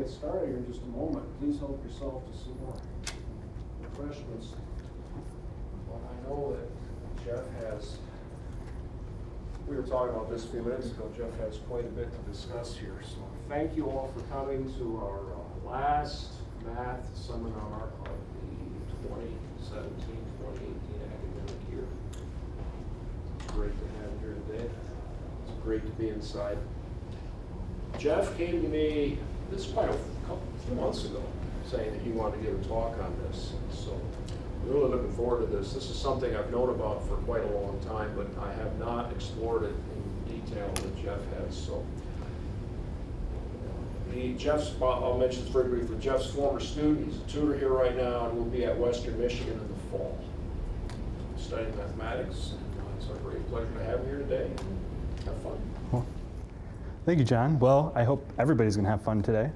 get started here in just a moment. Please help yourself to some more refreshments. Well, I know that Jeff has, we were talking about this a few minutes ago, Jeff has quite a bit to discuss here. So thank you all for coming to our last math seminar of the 2017-2018 academic year. It's great to have you here today. It's great to be inside. Jeff came to me, this is quite a few months ago, saying that he wanted to give a talk on this. So I'm really looking forward to this. This is something I've known about for quite a long time, but I have not explored it in detail that Jeff has. So I'll mention this very briefly. Jeff's former student, he's a tutor here right now, and will be at Western Michigan in the fall, studying mathematics. And it's a great pleasure to have him here today. Have fun. Cool. Thank you, John. Well, I hope everybody's going to have fun today.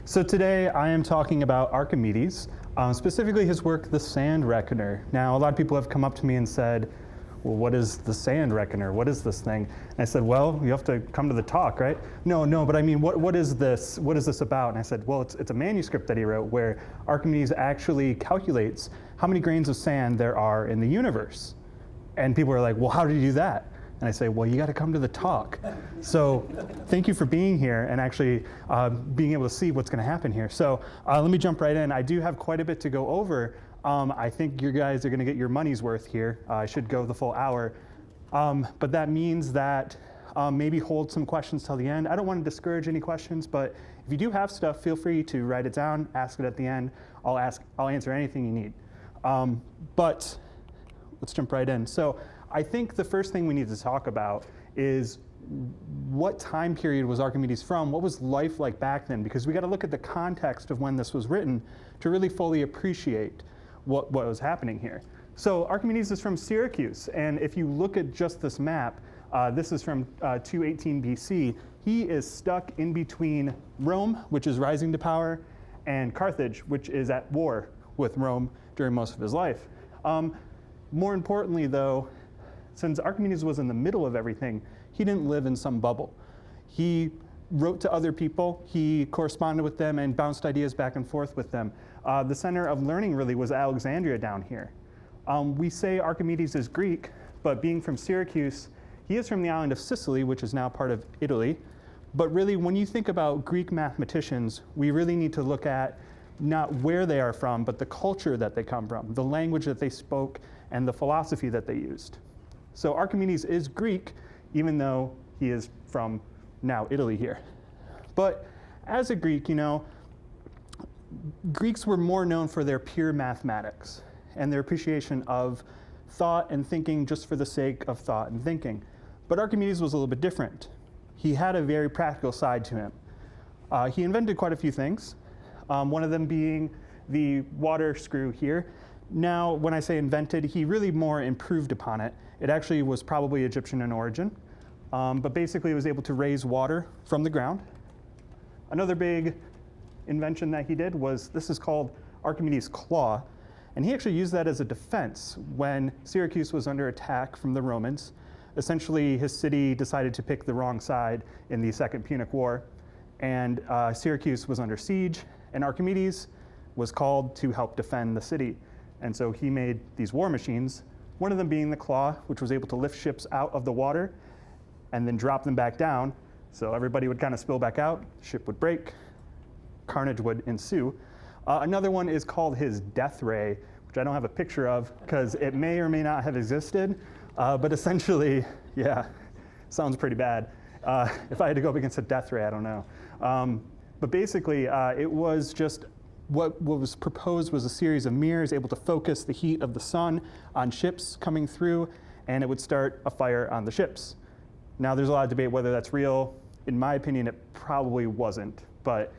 So today I am talking about Archimedes, specifically his work, The Sand Reckoner. Now, a lot of people have come up to me and said, well, what is the Sand Reckoner? What is this thing? And I said, well, you have to come to the talk, right? No, but I mean, what is this? What is this about? And I said, well, it's a manuscript that he wrote where Archimedes actually calculates how many grains of sand there are in the universe. And people are like, well, how did you do that? And I say, well, you got to come to the talk. So thank you for being here and actually being able to see what's going to happen here. So let me jump right in. I do have quite a bit to go over. I think you guys are going to get your money's worth here. I should go the full hour. But that means that maybe hold some questions till the end. I don't want to discourage any questions, but if you do have stuff, feel free to write it down, ask it at the end. I'll answer anything you need. But let's jump right in. So I think the first thing we need to talk about is what time period was Archimedes from? What was life like back then? Because we got to look at the context of when this was written to really fully appreciate what was happening here. So Archimedes is from Syracuse, and if you look at just this map, this is from 218 BC. He is stuck in between Rome, which is rising to power, and Carthage, which is at war with Rome during most of his life. More importantly, though, since Archimedes was in the middle of everything, he didn't live in some bubble. He wrote to other people, he corresponded with them and bounced ideas back and forth with them. The center of learning really was Alexandria down here. We say Archimedes is Greek, but being from Syracuse, he is from the island of Sicily, which is now part of Italy. But really, when you think about Greek mathematicians, we really need to look at not where they are from, but the culture that they come from, the language that they spoke, and the philosophy that they used. So Archimedes is Greek, even though he is from now Italy here. But as a Greek, Greeks were more known for their pure mathematics and their appreciation of thought and thinking just for the sake of thought and thinking. But Archimedes was a little bit different. He had a very practical side to him. He invented quite a few things, one of them being the water screw here. Now, when I say invented, he really more improved upon it. It actually was probably Egyptian in origin, but basically he was able to raise water from the ground. Another big invention that he did was, this is called Archimedes' claw, and he actually used that as a defense when Syracuse was under attack from the Romans. Essentially, his city decided to pick the wrong side in the Second Punic War, and Syracuse was under siege, and Archimedes was called to help defend the city. And so he made these war machines, one of them being the claw, which was able to lift ships out of the water and then drop them back down. So everybody would kind of spill back out, ship would break, carnage would ensue. Another one is called his death ray, which I don't have a picture of because it may or may not have existed. But essentially, yeah, sounds pretty bad. If I had to go up against a death ray, I don't know. But basically, it was just what was proposed was a series of mirrors able to focus the heat of the sun on ships coming through, and it would start a fire on the ships. Now, there's a lot of debate whether that's real. In my opinion, it probably wasn't, but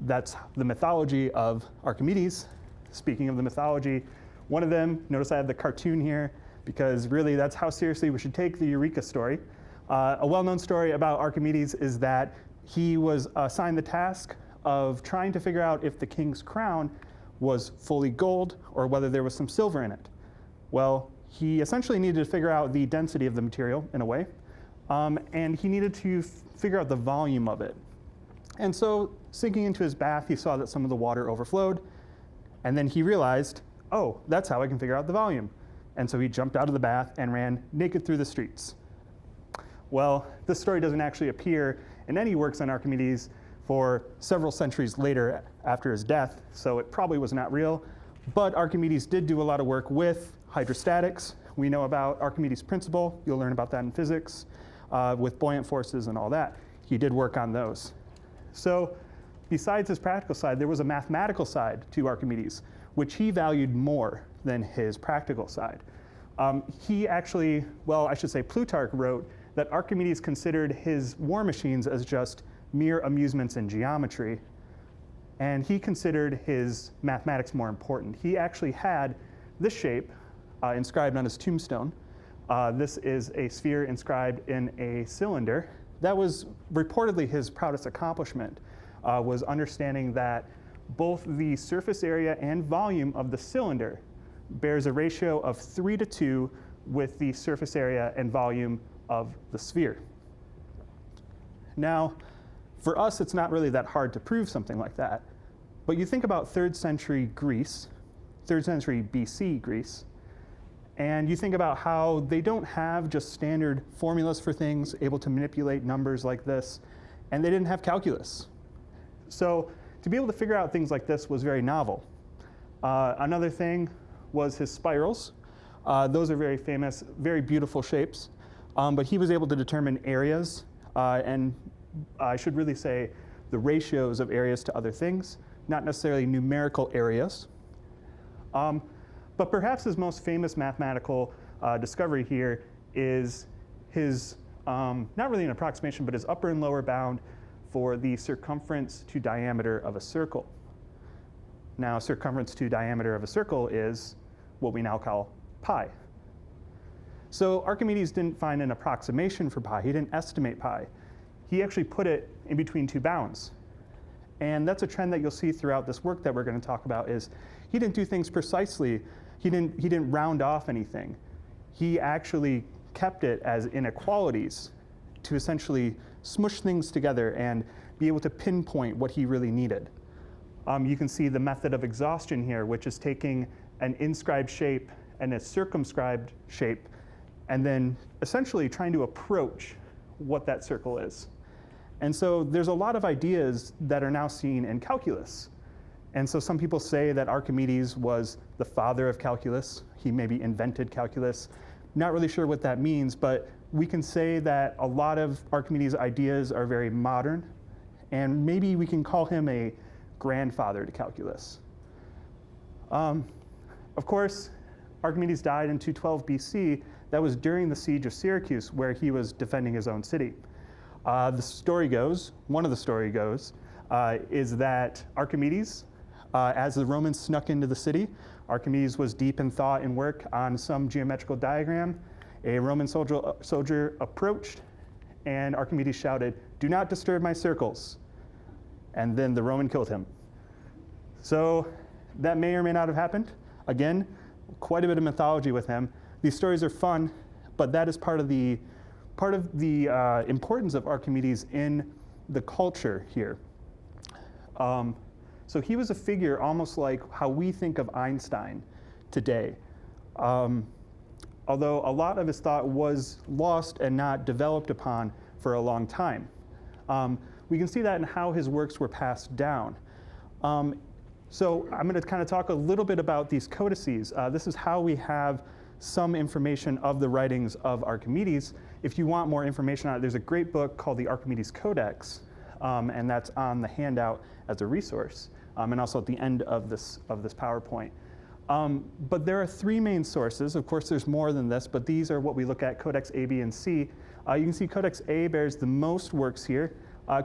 that's the mythology of Archimedes. Speaking of the mythology, one of them, notice I have the cartoon here, because really that's how seriously we should take the Eureka story. A well-known story about Archimedes is that he was assigned the task of trying to figure out if the king's crown was fully gold or whether there was some silver in it. Well, he essentially needed to figure out the density of the material in a way, and he needed to figure out the volume of it. And so, sinking into his bath, he saw that some of the water overflowed, and then he realized, oh, that's how I can figure out the volume. And so he jumped out of the bath and ran naked through the streets. Well, this story doesn't actually appear in any works on Archimedes for several centuries later after his death, so it probably was not real. But Archimedes did do a lot of work with hydrostatics. We know about Archimedes' principle. You'll learn about that in physics, with buoyant forces and all that. He did work on those. So besides his practical side, there was a mathematical side to Archimedes, which he valued more than his practical side. He actually, well, I should say Plutarch wrote that Archimedes considered his war machines as just mere amusements in geometry, and he considered his mathematics more important. He actually had this shape inscribed on his tombstone. This is a sphere inscribed in a cylinder. That was reportedly his proudest accomplishment, was understanding that both the surface area and volume of the cylinder bears a ratio of 3:2 with the surface area and volume of the sphere. Now, for us, it's not really that hard to prove something like that. But you think about 3rd century Greece, 3rd century BC Greece, and you think about how they don't have just standard formulas for things, able to manipulate numbers like this, and they didn't have calculus. So to be able to figure out things like this was very novel. Another thing was his spirals. Those are very famous, very beautiful shapes. But he was able to determine areas, and I should really say the ratios of areas to other things, not necessarily numerical areas. But perhaps his most famous mathematical discovery here is his, not really an approximation, but his upper and lower bound for the circumference to diameter of a circle. Now, circumference to diameter of a circle is what we now call pi. So Archimedes didn't find an approximation for pi. He didn't estimate pi. He actually put it in between two bounds. And that's a trend that you'll see throughout this work that we're going to talk about is he didn't do things precisely. He didn't round off anything. He actually kept it as inequalities to essentially smush things together and be able to pinpoint what he really needed. You can see the method of exhaustion here, which is taking an inscribed shape and a circumscribed shape, and then essentially trying to approach what that circle is. And so there's a lot of ideas that are now seen in calculus. And so some people say that Archimedes was the father of calculus. He maybe invented calculus. Not really sure what that means, but we can say that a lot of Archimedes' ideas are very modern, and maybe we can call him a grandfather to calculus. Of course, Archimedes died in 212 BC. That was during the siege of Syracuse, where he was defending his own city. The story goes, one of the story goes, is that Archimedes, as the Romans snuck into the city, Archimedes was deep in thought and work on some geometrical diagram. A Roman soldier approached, and Archimedes shouted, "Do not disturb my circles." And then the Roman killed him. So that may or may not have happened. Again, quite a bit of mythology with him. These stories are fun, but that is part of the importance of Archimedes in the culture here. So he was a figure almost like how we think of Einstein today. Although a lot of his thought was lost and not developed upon for a long time. We can see that in how his works were passed down. So I'm going to kind of talk a little bit about these codices. This is how we have some information of the writings of Archimedes. If you want more information on it, there's a great book called the Archimedes Codex, and that's on the handout as a resource, and also at the end of this PowerPoint. But there are three main sources. Of course, there's more than this, but these are what we look at: Codex A, B, and C. You can see Codex A bears the most works here.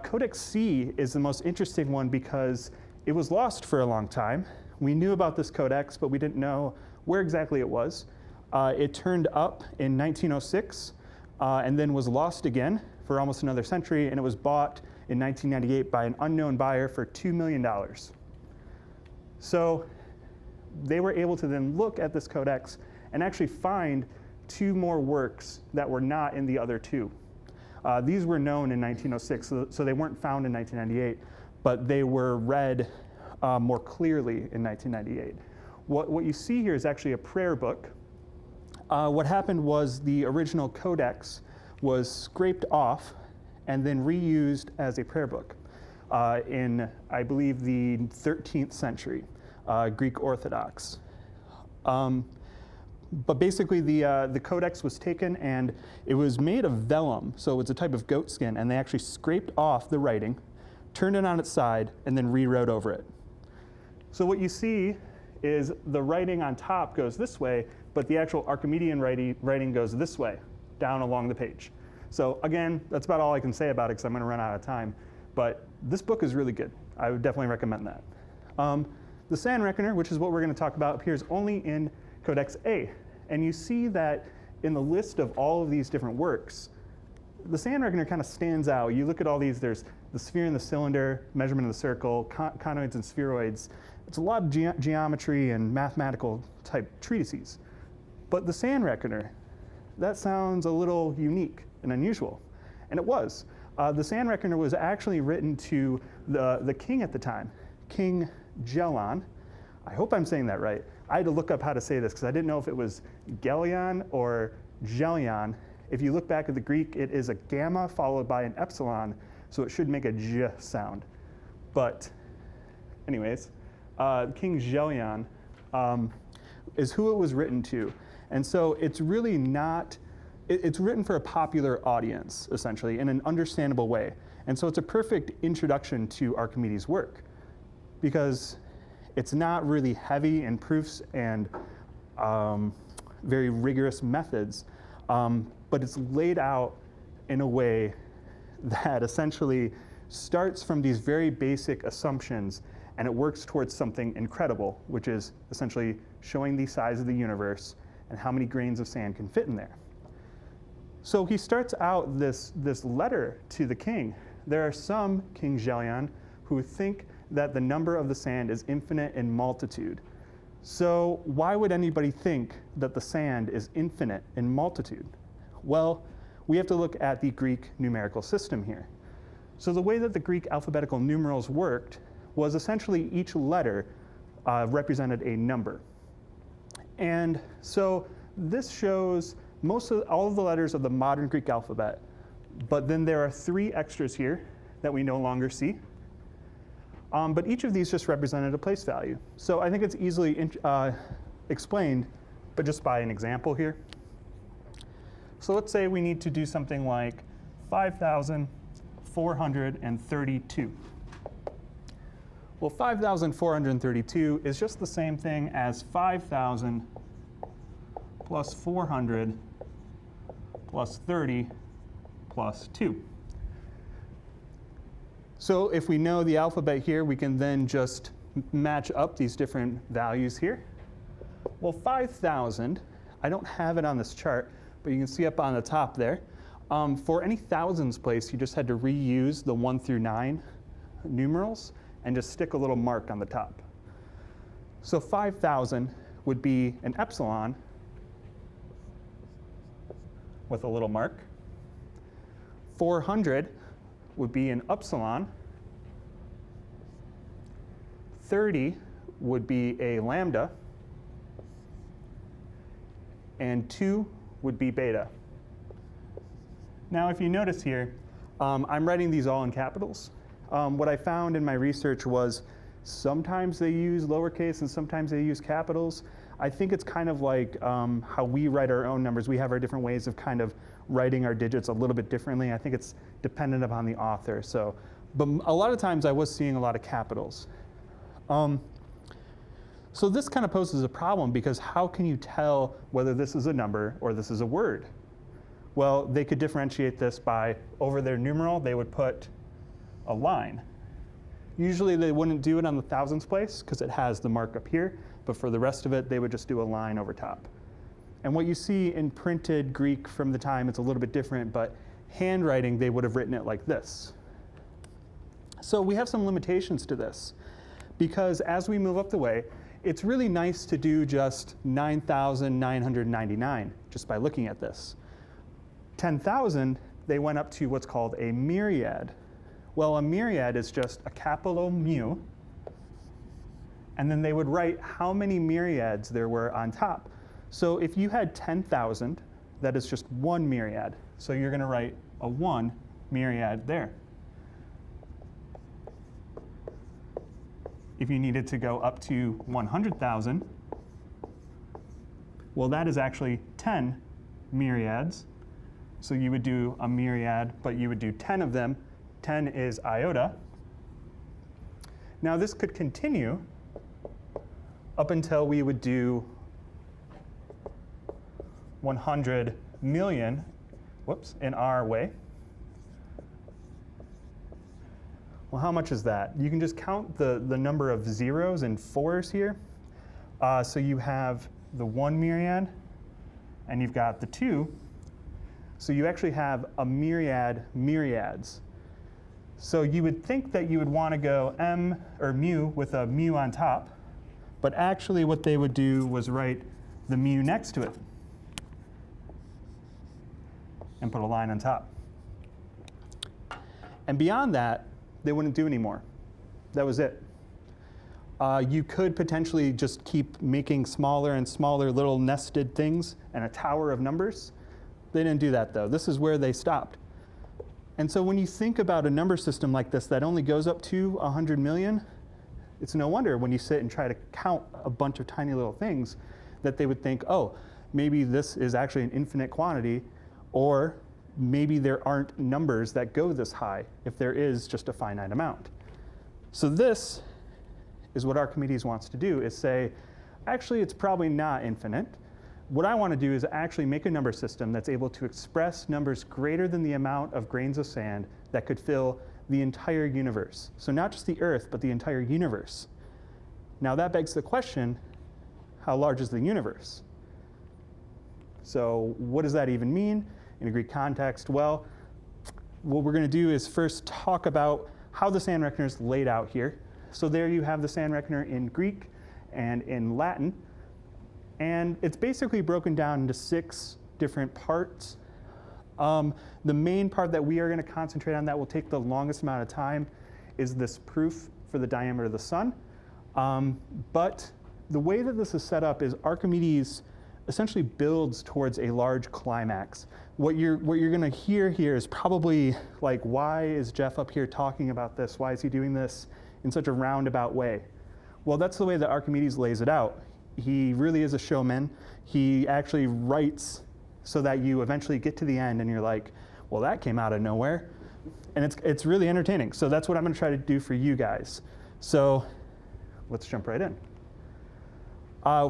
Codex C is the most interesting one because it was lost for a long time. We knew about this codex, but we didn't know where exactly it was. It turned up in 1906 and then was lost again for almost another century, and it was bought in 1998 by an unknown buyer for $2 million. So they were able to then look at this codex and actually find two more works that were not in the other two. These were known in 1906, so they weren't found in 1998, but they were read more clearly in 1998. What you see here is actually a prayer book. What happened was the original codex was scraped off and then reused as a prayer book in, I believe, the 13th century, Greek Orthodox. But basically the codex was taken and it was made of vellum, so it's a type of goat skin, and they actually scraped off the writing, turned it on its side, and then rewrote over it. So what you see is the writing on top goes this way, but the actual Archimedean writing goes this way, down along the page. So again, that's about all I can say about it because I'm going to run out of time. But this book is really good. I would definitely recommend that. The sand reckoner, which is what we're going to talk about, appears only in Codex A. And you see that in the list of all of these different works, the sand reckoner kind of stands out. You look at all these, there's the sphere and the cylinder, measurement of the circle, conoids and spheroids. It's a lot of geometry and mathematical type treatises. But the sand reckoner, that sounds a little unique and unusual. And it was. The sand reckoner was actually written to the king at the time, King Gelon. I hope I'm saying that right. I had to look up how to say this because I didn't know if it was Gelon or Gelon. If you look back at the Greek, it is a gamma followed by an epsilon, so it should make a j sound. But anyways, King Gelon is who it was written to. And so it's really not, it's written for a popular audience, essentially, in an understandable way. And so it's a perfect introduction to Archimedes' work because it's not really heavy in proofs and very rigorous methods, but it's laid out in a way that essentially starts from these very basic assumptions and it works towards something incredible, which is essentially showing the size of the universe and how many grains of sand can fit in there. So he starts out this letter to the king. There are some, King Gelon, who think that the number of the sand is infinite in multitude. So why would anybody think that the sand is infinite in multitude? Well, we have to look at the Greek numerical system here. So the way that the Greek alphabetical numerals worked was essentially each letter represented a number. And so this shows all of the letters of the modern Greek alphabet, but then there are 3 extras here that we no longer see. But each of these just represented a place value. So I think it's easily explained, but just by an example here. So let's say we need to do something like 5,432. Well, 5,432 is just the same thing as 5,000 plus 400 plus 30 plus 2. So if we know the alphabet here, we can then just match up these different values here. Well, 5,000, I don't have it on this chart, but you can see up on the top there. For any thousands place, you just had to reuse the 1 through 9 numerals and just stick a little mark on the top. So 5,000 would be an epsilon with a little mark. 400 would be an upsilon. 30 would be a lambda. And 2 would be beta. Now, if you notice here, I'm writing these all in capitals. What I found in my research was sometimes they use lowercase and sometimes they use capitals. I think it's kind of like how we write our own numbers. We have our different ways of kind of writing our digits a little bit differently. I think it's dependent upon the author. So, but a lot of times I was seeing a lot of capitals. So this kind of poses a problem because how can you tell whether this is a number or this is a word? Well, they could differentiate this by over their numeral, they would put a line. Usually they wouldn't do it on the thousands place because it has the mark up here, but for the rest of it, they would just do a line over top. And what you see in printed Greek from the time, it's a little bit different, but handwriting, they would have written it like this. So we have some limitations to this because as we move up the way, it's really nice to do just 9,999 just by looking at this. 10,000, they went up to what's called a myriad. Well, a myriad is just a capital mu, and then they would write how many myriads there were on top. So if you had 10,000, that is just one myriad. So you're going to write a 1 myriad there. If you needed to go up to 100,000, well, that is actually 10 myriads. So you would do a myriad, but you would do 10 of them. 10 is iota. Now this could continue up until we would do 100 million, in our way. Well, how much is that? You can just count the number of zeros and 4s here. So you have the 1 myriad, and you've got the 2. So you actually have a myriad myriads. So you would think that you would want to go m, or mu, with a mu on top. But actually what they would do was write the mu next to it and put a line on top. And beyond that, they wouldn't do any more. That was it. You could potentially just keep making smaller and smaller little nested things and a tower of numbers. They didn't do that, though. This is where they stopped. And so when you think about a number system like this that only goes up to 100 million, it's no wonder when you sit and try to count a bunch of tiny little things that they would think, oh, maybe this is actually an infinite quantity, or maybe there aren't numbers that go this high if there is just a finite amount. So this is what Archimedes wants to do, is say, actually, it's probably not infinite. What I want to do is actually make a number system that's able to express numbers greater than the amount of grains of sand that could fill the entire universe. So not just the Earth, but the entire universe. Now that begs the question, how large is the universe? So what does that even mean in a Greek context? Well, what we're going to do is first talk about how the sand reckoner is laid out here. So there you have the sand reckoner in Greek and in Latin. And it's basically broken down into 6 different parts. The main part that we are going to concentrate on that will take the longest amount of time is this proof for the diameter of the sun. But the way that this is set up is Archimedes essentially builds towards a large climax. What you're going to hear here is probably like, why is Jeff up here talking about this? Why is he doing this in such a roundabout way? Well, that's the way that Archimedes lays it out. He really is a showman. He actually writes so that you eventually get to the end and you're like, well, that came out of nowhere. And it's really entertaining. So that's what I'm going to try to do for you guys. So let's jump right in.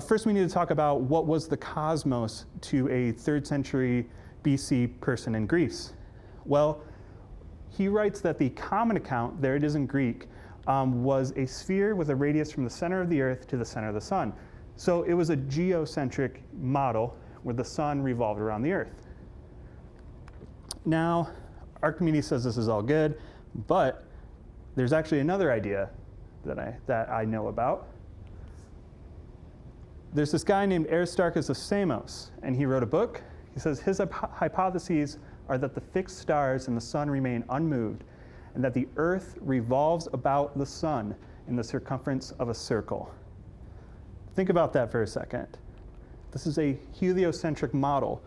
First, we need to talk about what was the cosmos to a 3rd century BC person in Greece. Well, he writes that the common account, there it is in Greek, was a sphere with a radius from the center of the Earth to the center of the sun. So it was a geocentric model where the sun revolved around the Earth. Now, Archimedes says this is all good, but there's actually another idea that I know about. There's this guy named Aristarchus of Samos, and he wrote a book. He says his hypotheses are that the fixed stars and the sun remain unmoved, and that the Earth revolves about the sun in the circumference of a circle. Think about that for a second. This is a heliocentric model.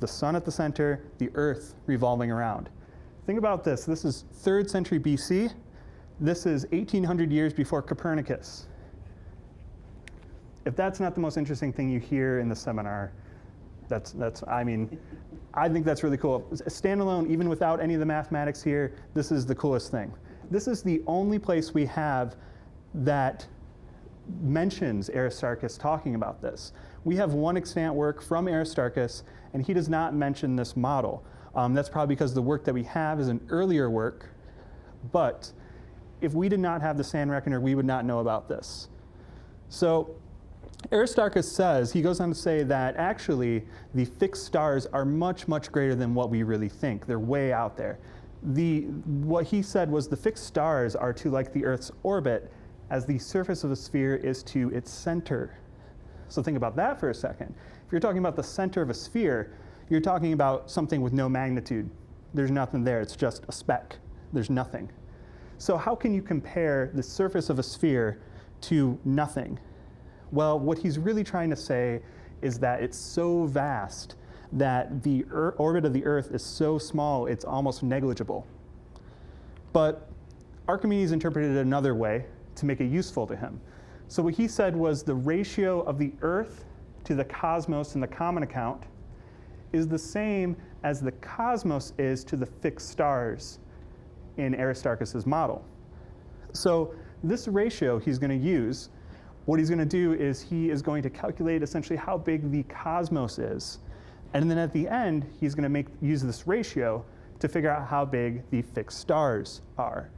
The sun at the center, the Earth revolving around. Think about this. This is 3rd century BC. This is 1800 years before Copernicus. If that's not the most interesting thing you hear in the seminar, I think that's really cool. Standalone, even without any of the mathematics here, this is the coolest thing. This is the only place we have that mentions Aristarchus talking about this. We have one extant work from Aristarchus, and he does not mention this model. That's probably because the work that we have is an earlier work, but if we did not have the sand reckoner, we would not know about this. So Aristarchus says, he goes on to say that actually the fixed stars are much, much greater than what we really think. They're way out there. What he said was the fixed stars are to like the Earth's orbit as the surface of a sphere is to its center. So think about that for a second. If you're talking about the center of a sphere, you're talking about something with no magnitude. There's nothing there, it's just a speck. There's nothing. So how can you compare the surface of a sphere to nothing? Well, what he's really trying to say is that it's so vast that the orbit of the Earth is so small, it's almost negligible. But Archimedes interpreted it another way to make it useful to him. So what he said was the ratio of the Earth to the cosmos in the common account is the same as the cosmos is to the fixed stars in Aristarchus's model. So this ratio he's going to use, what he's going to do is he is going to calculate essentially how big the cosmos is. And then at the end, he's going to use this ratio to figure out how big the fixed stars are.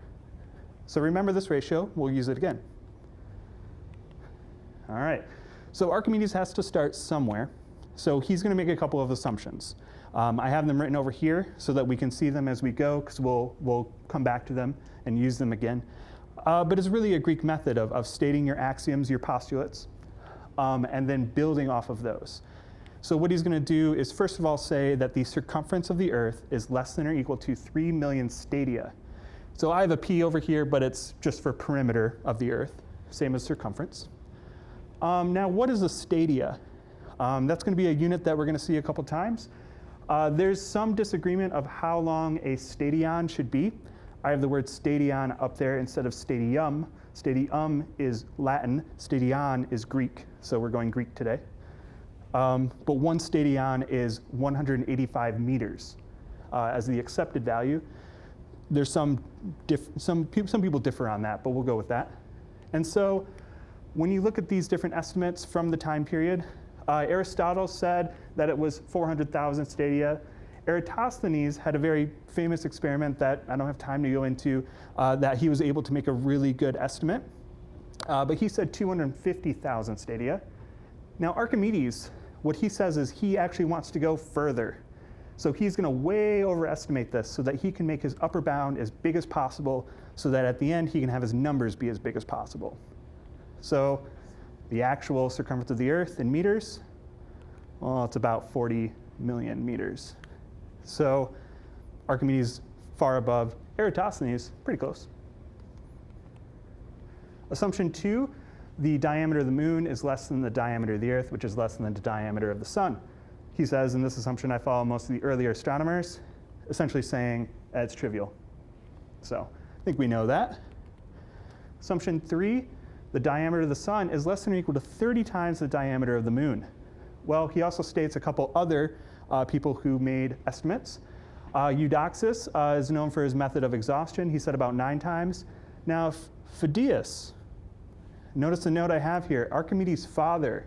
So remember this ratio, we'll use it again. All right, so Archimedes has to start somewhere. So he's going to make a couple of assumptions. I have them written over here so that we can see them as we go, because we'll come back to them and use them again. But it's really a Greek method of stating your axioms, your postulates, and then building off of those. So what he's going to do is first of all say that the circumference of the Earth is less than or equal to 3 million stadia. So I have a P over here, but it's just for perimeter of the Earth, same as circumference. Now, what is a stadia? That's going to be a unit that we're going to see a couple times. There's some disagreement of how long a stadion should be. I have the word stadion up there instead of stadium. Stadium is Latin, stadion is Greek, so we're going Greek today. But one stadion is 185 meters as the accepted value. There's some people differ on that, but we'll go with that. And so when you look at these different estimates from the time period, Aristotle said that it was 400,000 stadia. Eratosthenes had a very famous experiment that I don't have time to go into, that he was able to make a really good estimate. But he said 250,000 stadia. Now Archimedes, what he says is he actually wants to go further. So he's going to way overestimate this so that he can make his upper bound as big as possible so that at the end he can have his numbers be as big as possible. So the actual circumference of the Earth in meters, well, it's about 40 million meters. So Archimedes far above Eratosthenes, pretty close. Assumption 2, the diameter of the moon is less than the diameter of the Earth, which is less than the diameter of the sun. He says in this assumption, I follow most of the earlier astronomers, essentially saying it's trivial. So I think we know that. Assumption 3, the diameter of the sun is less than or equal to 30 times the diameter of the moon. Well, he also states a couple other people who made estimates. Eudoxus is known for his method of exhaustion. He said about 9 times. Now, Phidias, notice the note I have here, Archimedes' father.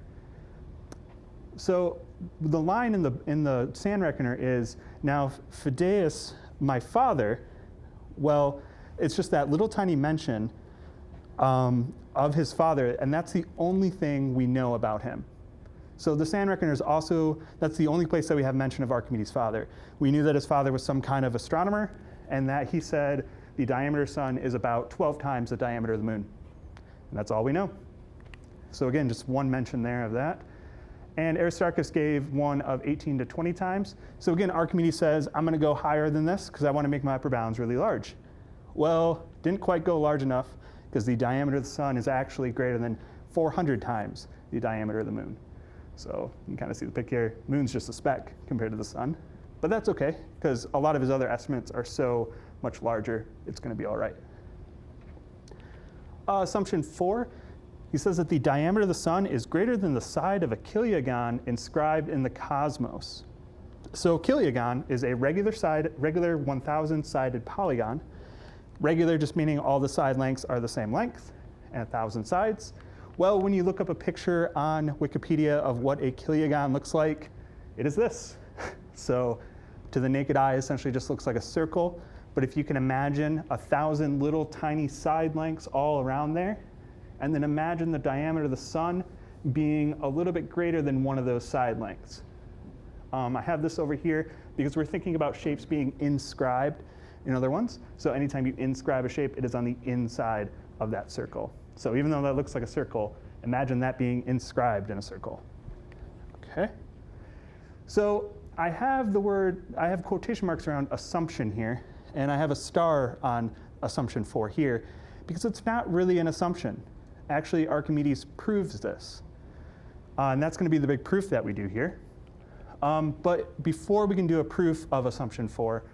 So the line in the sand reckoner is, now Phidias, my father. Well, it's just that little tiny mention of his father, and that's the only thing we know about him. So the sand reckoner is also, that's the only place that we have mention of Archimedes' father. We knew that his father was some kind of astronomer, and that he said the diameter of the sun is about 12 times the diameter of the moon. And that's all we know. So again, just one mention there of that. And Aristarchus gave one of 18 to 20 times. So again, Archimedes says, I'm going to go higher than this because I want to make my upper bounds really large. Well, didn't quite go large enough because the diameter of the sun is actually greater than 400 times the diameter of the moon. So you can kind of see the picture. Moon's just a speck compared to the sun. But that's okay because a lot of his other estimates are so much larger, it's going to be all right. Assumption 4. He says that the diameter of the sun is greater than the side of a chiliagon inscribed in the cosmos. So chiliagon is a regular 1,000-sided polygon. Regular just meaning all the side lengths are the same length and 1,000 sides. Well, when you look up a picture on Wikipedia of what a chiliagon looks like, it is this. So to the naked eye, essentially just looks like a circle. But if you can imagine 1,000 little tiny side lengths all around there, and then imagine the diameter of the sun being a little bit greater than one of those side lengths. I have this over here because we're thinking about shapes being inscribed in other ones. So anytime you inscribe a shape, it is on the inside of that circle. So even though that looks like a circle, imagine that being inscribed in a circle. Okay? So I have quotation marks around assumption here, and I have a star on assumption 4 here, because it's not really an assumption. Actually, Archimedes proves this. And that's going to be the big proof that we do here. But before we can do a proof of assumption 4,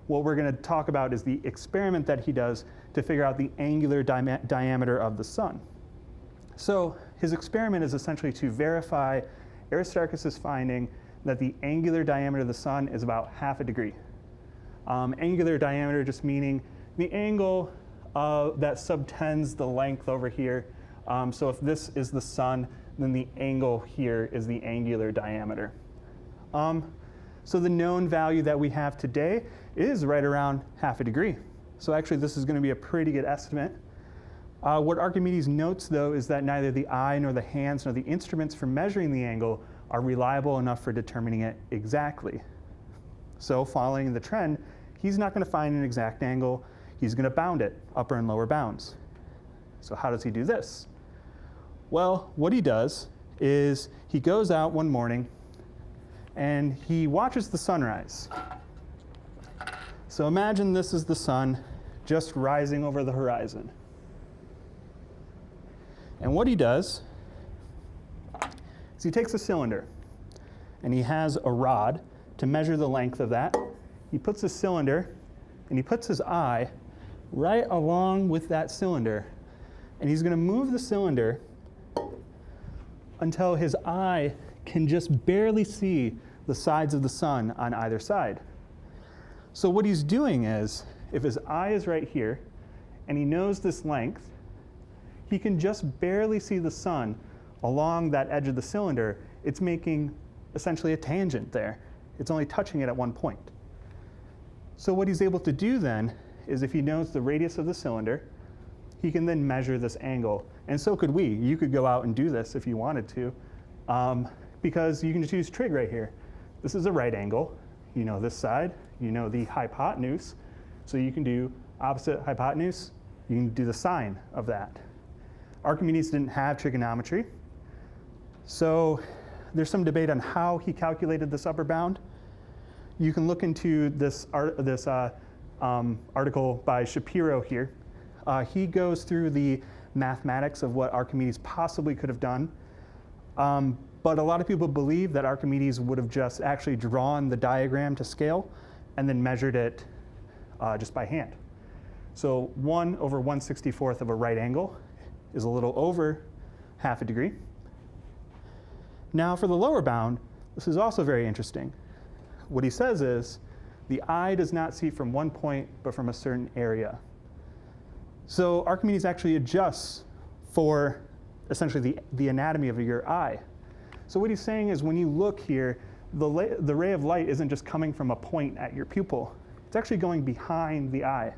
what we're going to talk about is the experiment that he does to figure out the angular diameter of the sun. So his experiment is essentially to verify Aristarchus' finding that the angular diameter of the sun is about half a degree. Angular diameter just meaning the angle that subtends the length over here. So if this is the sun, then the angle here is the angular diameter. So the known value that we have today is right around half a degree. So actually this is going to be a pretty good estimate. What Archimedes notes, though, is that neither the eye nor the hands nor the instruments for measuring the angle are reliable enough for determining it exactly. So following the trend, he's not going to find an exact angle. He's going to bound it, upper and lower bounds. So how does he do this? Well, what he does is he goes out one morning and he watches the sunrise. So imagine this is the sun just rising over the horizon. And what he does is he takes a cylinder and he has a rod to measure the length of that. He puts a cylinder and he puts his eye right along with that cylinder, and he's going to move the cylinder until his eye can just barely see the sides of the sun on either side. So what he's doing is, if his eye is right here and he knows this length, he can just barely see the sun along that edge of the cylinder. It's making essentially a tangent there. It's only touching it at one point. So what he's able to do then is, if he knows the radius of the cylinder, he can then measure this angle. And so could we. You could go out and do this if you wanted to, because you can just use trig right here. This is a right angle. You know this side. You know the hypotenuse. So you can do opposite hypotenuse. You can do the sine of that. Archimedes didn't have trigonometry. So there's some debate on how he calculated this upper bound. You can look into this article by Shapiro here. He goes through the mathematics of what Archimedes possibly could have done. But a lot of people believe that Archimedes would have just actually drawn the diagram to scale and then measured it just by hand. So 1 over 1/64 of a right angle is a little over half a degree. Now for the lower bound, this is also very interesting. What he says is, the eye does not see from one point, but from a certain area. So Archimedes actually adjusts for essentially the anatomy of your eye. So what he's saying is, when you look here, the ray of light isn't just coming from a point at your pupil. It's actually going behind the eye.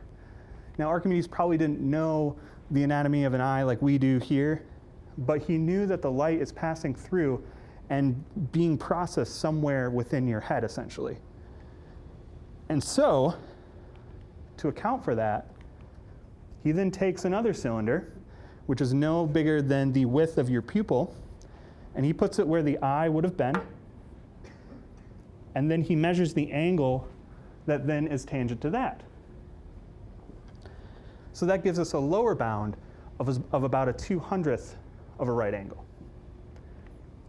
Now Archimedes probably didn't know the anatomy of an eye like we do here, but he knew that the light is passing through and being processed somewhere within your head, essentially. And so, to account for that, he then takes another cylinder, which is no bigger than the width of your pupil, and he puts it where the eye would have been, and then he measures the angle that then is tangent to that. So that gives us a lower bound of about a 2/100th of a right angle.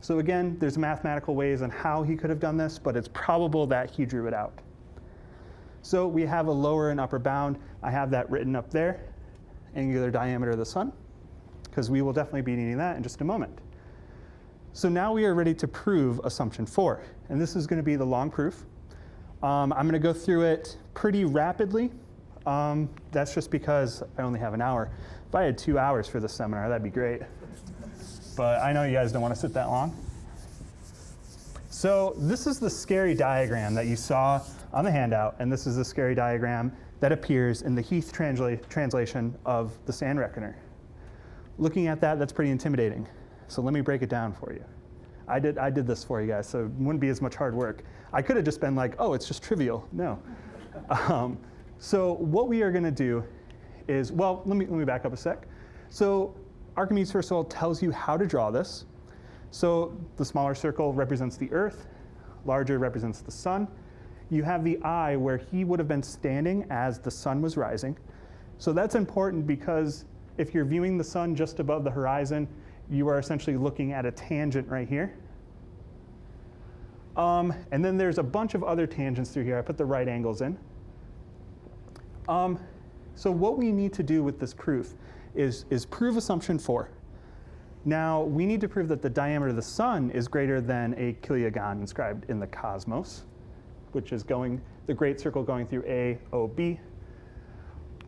So again, there's mathematical ways on how he could have done this, but it's probable that he drew it out. So we have a lower and upper bound. I have that written up there, angular diameter of the sun, because we will definitely be needing that in just a moment. So now we are ready to prove assumption 4, and this is going to be the long proof. I'm going to go through it pretty rapidly. That's just because I only have an hour. If I had 2 hours for this seminar, that'd be great. But I know you guys don't want to sit that long. So this is the scary diagram that you saw on the handout, and this is the scary diagram that appears in the Heath translation of the Sand Reckoner. Looking at that, that's pretty intimidating. So let me break it down for you. I did this for you guys, so it wouldn't be as much hard work. I could have just been like, oh, it's just trivial. No. So what we are going to do is, well, let me back up a sec. So Archimedes, first of all, tells you how to draw this. So the smaller circle represents the Earth. larger represents the sun. You have the eye where he would have been standing as the sun was rising. So that's important because if you're viewing the sun just above the horizon, you are essentially looking at a tangent right here. And then there's a bunch of other tangents through here. I put the right angles in. So what we need to do with this proof is prove assumption 4. Now, we need to prove that the diameter of the sun is greater than a kilogon inscribed in the cosmos, which is the great circle going through A, O, B.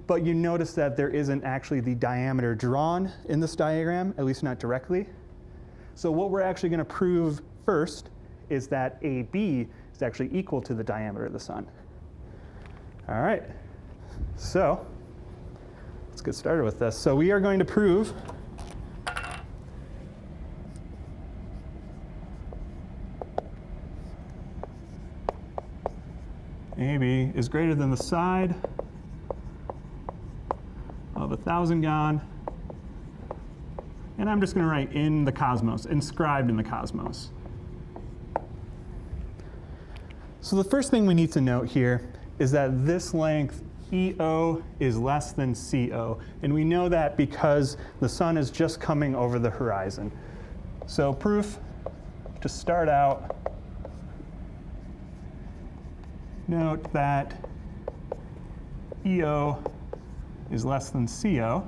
But you notice that there isn't actually the diameter drawn in this diagram, at least not directly. So what we're actually going to prove first is that AB is actually equal to the diameter of the sun. All right, so let's get started with this. So we are going to prove AB is greater than the side of 1,000 gon. And I'm just going to write in the cosmos, inscribed in the cosmos. So the first thing we need to note here is that this length EO is less than CO. And we know that because the sun is just coming over the horizon. So proof, to start out, note that EO is less than CO.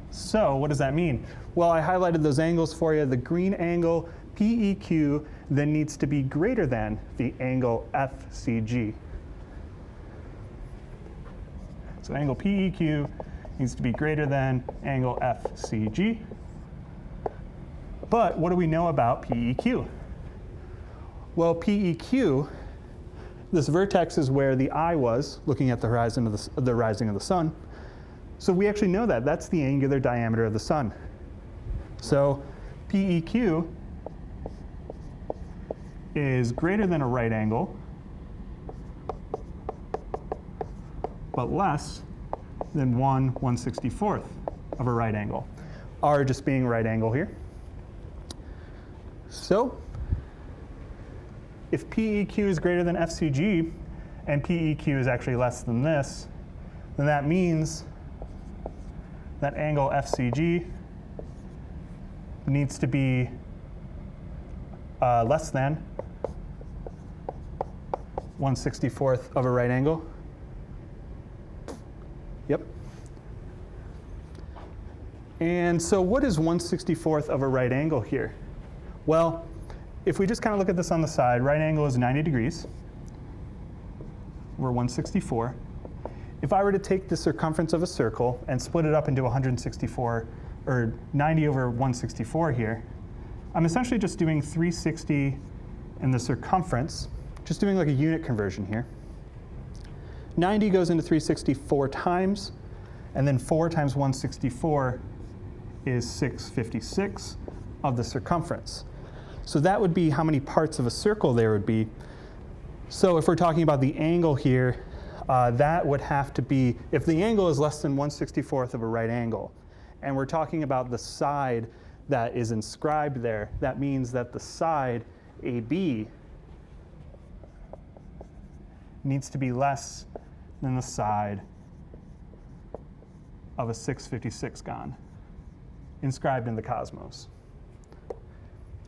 So what does that mean? Well, I highlighted those angles for you. The green angle, PEQ, then needs to be greater than the angle FCG. So angle PEQ needs to be greater than angle FCG. But what do we know about PEQ? Well, PEQ, this vertex is where the eye was looking at the horizon of the rising of the sun. So we actually know that. That's the angular diameter of the sun. So PEQ is greater than a right angle, but less than 1/164th of a right angle. R just being right angle here. So if PEQ is greater than FCG, and PEQ is actually less than this, then that means that angle FCG needs to be less than 1/64th of a right angle. Yep. And so what is 1/64th of a right angle here? Well, if we just kind of look at this on the side, right angle is 90 degrees. We're 1/64. If I were to take the circumference of a circle and split it up into 164, or 90 over 164 here, I'm essentially just doing 360 in the circumference, just doing like a unit conversion here. 90 goes into 364 times, and then 4 times 164 is 656 of the circumference. So that would be how many parts of a circle there would be. So if we're talking about the angle here, that would have to be, if the angle is less than 1/64th of a right angle, and we're talking about the side that is inscribed there, that means that the side AB needs to be less than the side of a 656 gon, inscribed in the cosmos.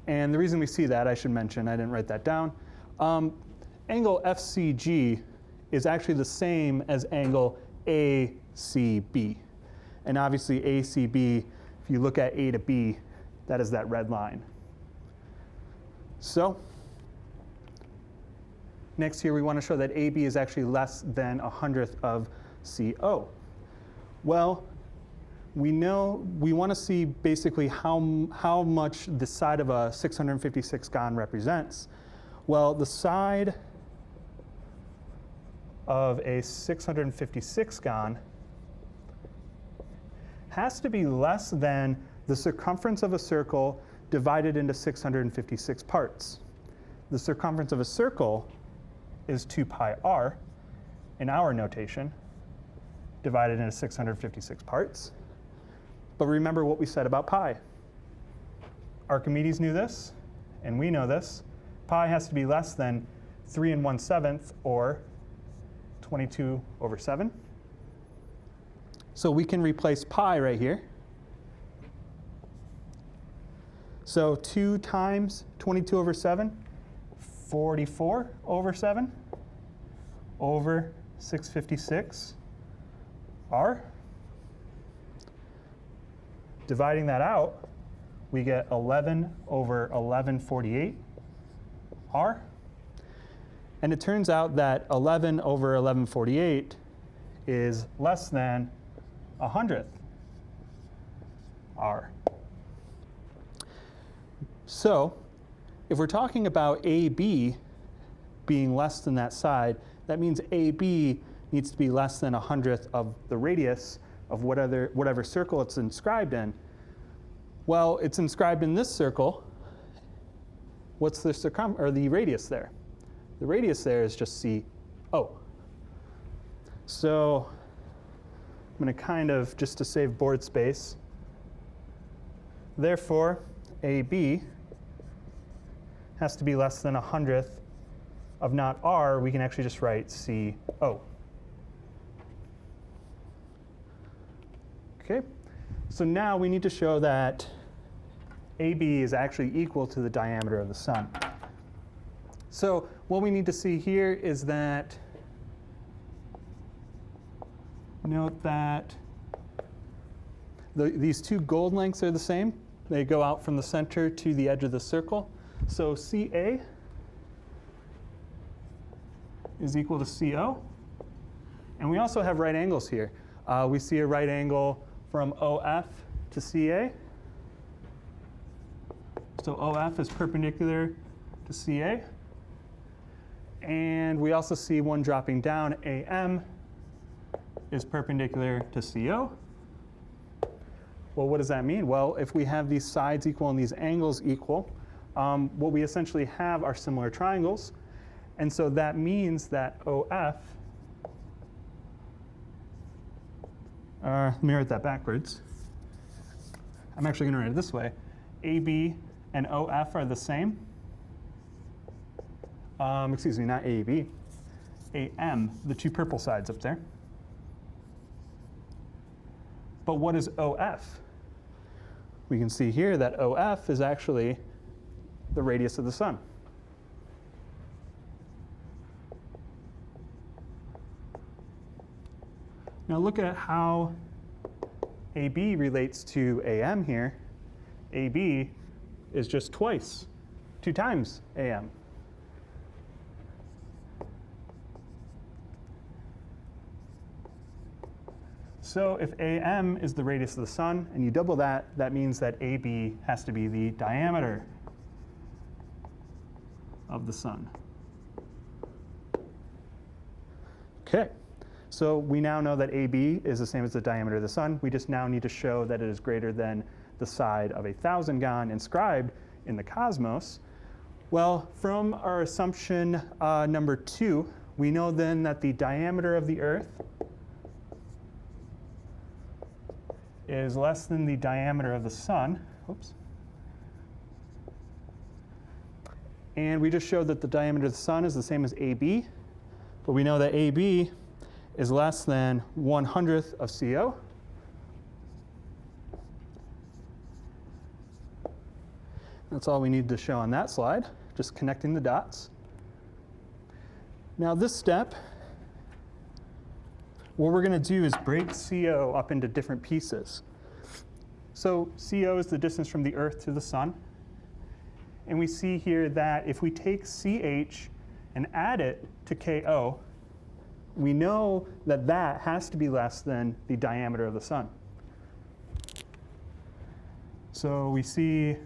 And the reason we see that, I should mention, I didn't write that down, angle FCG is actually the same as angle ACB. And obviously ACB, if you look at A to B, that is that red line. So next here we want to show that AB is actually less than 100th of CO. Well, we know we want to see basically how much the side of a 656 gon represents. Well, the side of a 656 gon has to be less than the circumference of a circle divided into 656 parts. The circumference of a circle is 2 pi r in our notation, divided into 656 parts. But remember what we said about pi. Archimedes knew this, and we know this. pi has to be less than 3 1/7 or 22/7. So we can replace pi right here. So 2 times 22/7, 44/7 over 656 r. Dividing that out, we get 11/1148 r. And it turns out that 11/1148 is less than 100th r. So if we're talking about AB being less than that side, that means AB needs to be less than 100th of the radius of whatever circle it's inscribed in. Well, it's inscribed in this circle. What's the radius there? The radius there is just CO. So I'm going to kind of, just to save board space, therefore AB has to be less than 100th of not r. We can actually just write CO. Okay, so now we need to show that AB is actually equal to the diameter of the sun. So what we need to see here is that, note that these two gold lengths are the same. They go out from the center to the edge of the circle. So CA is equal to CO. And we also have right angles here. We see a right angle from OF to CA. So OF is perpendicular to CA. And we also see one dropping down, AM is perpendicular to CO. Well, what does that mean? Well, if we have these sides equal and these angles equal, what we essentially have are similar triangles. And so that means that OF, let me write that backwards. I'm actually going to write it this way. AB and OF are the same. Excuse me, not AB. AM, the two purple sides up there. But what is OF? We can see here that OF is actually the radius of the sun. Now look at how AB relates to AM here. AB is just twice, 2 times AM. So if AM is the radius of the sun, and you double that, that means that AB has to be the diameter of the sun. Okay, so we now know that AB is the same as the diameter of the sun. We just now need to show that it is greater than the side of a 1,000 inscribed in the cosmos. Well, from our assumption number 2, we know then that the diameter of the Earth is less than the diameter of the sun. Oops. And we just showed that the diameter of the sun is the same as AB, but we know that AB is less than 100th of CO. That's all we need to show on that slide, just connecting the dots. Now this step, what we're going to do is break CO up into different pieces. So CO is the distance from the Earth to the sun. And we see here that if we take CH and add it to KO, we know that that has to be less than the diameter of the sun. So we see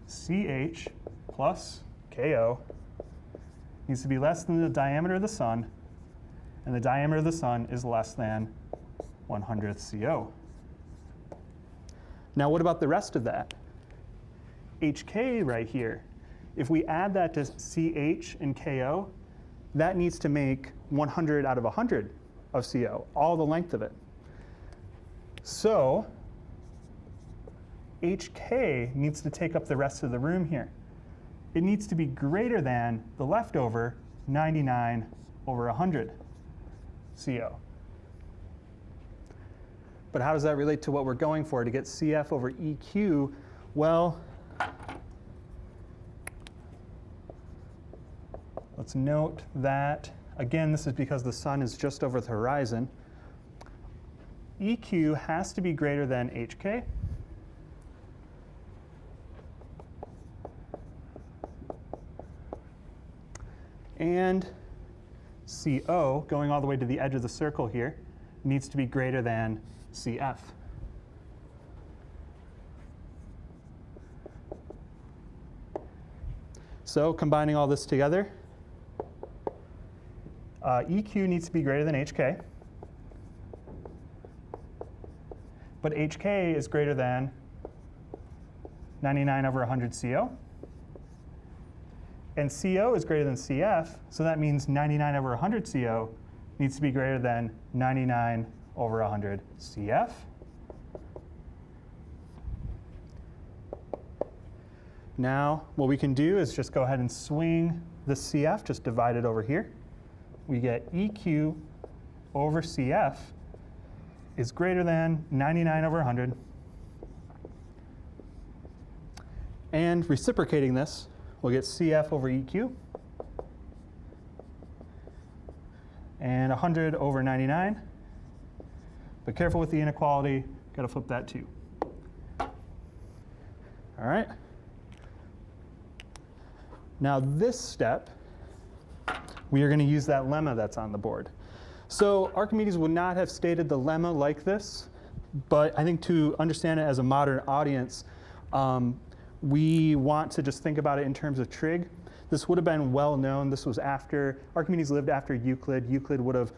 CH plus KO needs to be less than the diameter of the sun, and the diameter of the sun is less than 100th CO. Now what about the rest of that? HK right here, if we add that to CH and KO, that needs to make 100 out of 100 of CO, all the length of it. So HK needs to take up the rest of the room here. it needs to be greater than the leftover 99 over 100 CO. But how does that relate to what we're going for to get CF over EQ? Well, let's note that, again, this is because the sun is just over the horizon. EQ has to be greater than HK. And CO, going all the way to the edge of the circle here, needs to be greater than CF. So combining all this together, EQ needs to be greater than HK, but HK is greater than 99 over 100 CO, and CO is greater than CF, so that means 99 over 100 CO needs to be greater than 99 over 100 CF. Now, what we can do is just go ahead and swing the CF, just divide it over here. We get EQ over CF is greater than 99 over 100. And reciprocating this, we'll get CF over EQ. And 100 over 99. But careful with the inequality, got to flip that too. All right. Now this step, we are going to use that lemma that's on the board. So Archimedes would not have stated the lemma like this, but I think to understand it as a modern audience, we want to just think about it in terms of trig. This would have been well known. This was after, Archimedes lived after Euclid. Euclid would have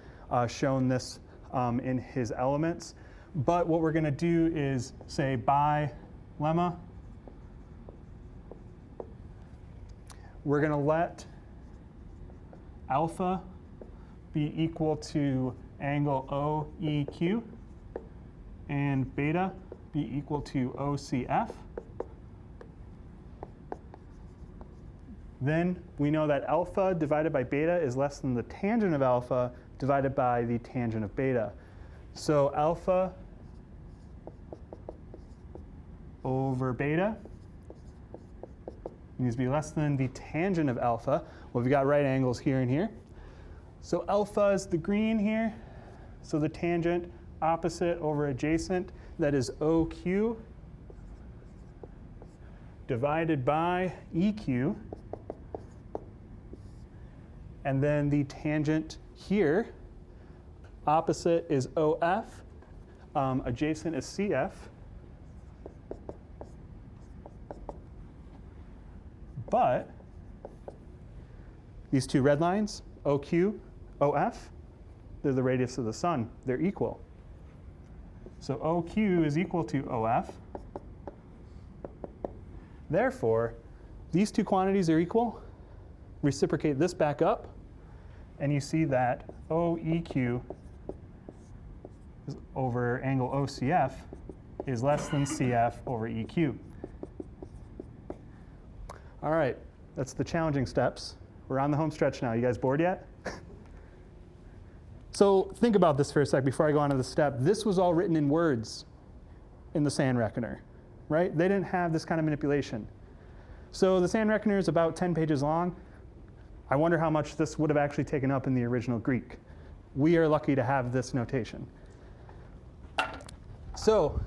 shown this in his Elements. But what we're going to do is say by lemma, we're going to let alpha be equal to angle OEQ and beta be equal to OCF. Then we know that alpha divided by beta is less than the tangent of alpha divided by the tangent of beta. So alpha over beta needs to be less than the tangent of alpha. Well, we've got right angles here and here. So alpha is the green here. So the tangent opposite over adjacent, that is OQ divided by EQ. And then the tangent here, opposite is OF, adjacent is CF. But these two red lines, OQ, OF, they're the radius of the sun. They're equal. So OQ is equal to OF. Therefore, these two quantities are equal. Reciprocate this back up, and you see that OEQ over angle OCF is less than CF over EQ. All right, that's the challenging steps. We're on the home stretch now. You guys bored yet? So think about this for a sec before I go on to the step. This was all written in words in the sand reckoner, right? They didn't have this kind of manipulation. So the sand reckoner is about 10 pages long. I wonder how much this would have actually taken up in the original Greek. We are lucky to have this notation. So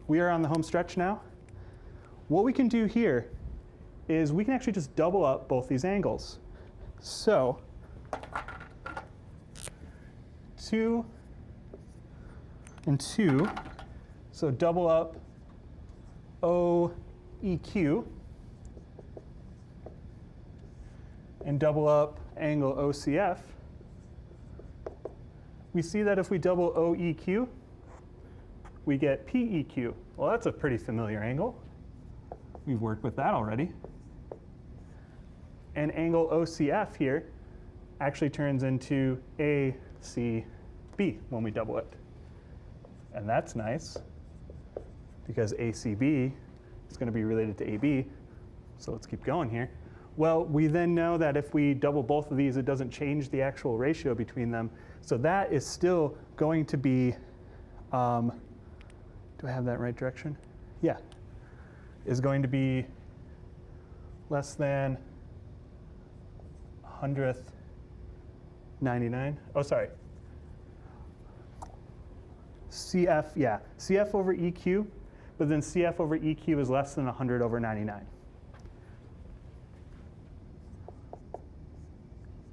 we are on the home stretch now. What we can do here is we can actually just double up both these angles. So 2 and 2, so double up OEQ and double up angle OCF. We see that if we double OEQ, we get PEQ. Well, that's a pretty familiar angle. We've worked with that already. And angle OCF here actually turns into ACB when we double it. And that's nice, because ACB is going to be related to AB. So let's keep going here. Well, we then know that if we double both of these, it doesn't change the actual ratio between them. So that is still going to be, do I have that in right direction? Yeah, is going to be less than 100th 99. Oh, sorry. CF, yeah, CF over EQ, but then CF over EQ is less than 100 over 99.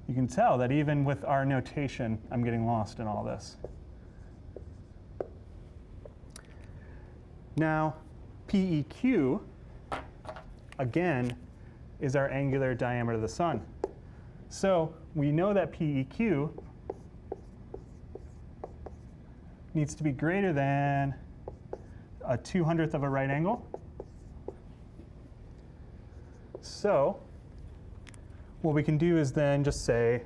You can tell that even with our notation, I'm getting lost in all this. Now, PEQ, again, is our angular diameter of the sun. So we know that PEQ needs to be greater than a 200th of a right angle. So what we can do is then just say,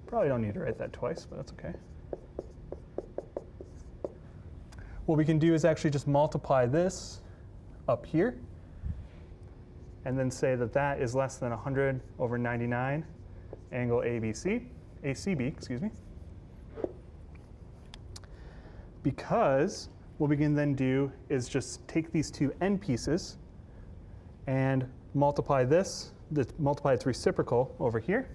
probably don't need to write that twice, but that's okay. What we can do is actually just multiply this up here and then say that that is less than 100 over 99 angle ACB, excuse me. Because what we can then do is just take these two end pieces and multiply this, multiply its reciprocal over here.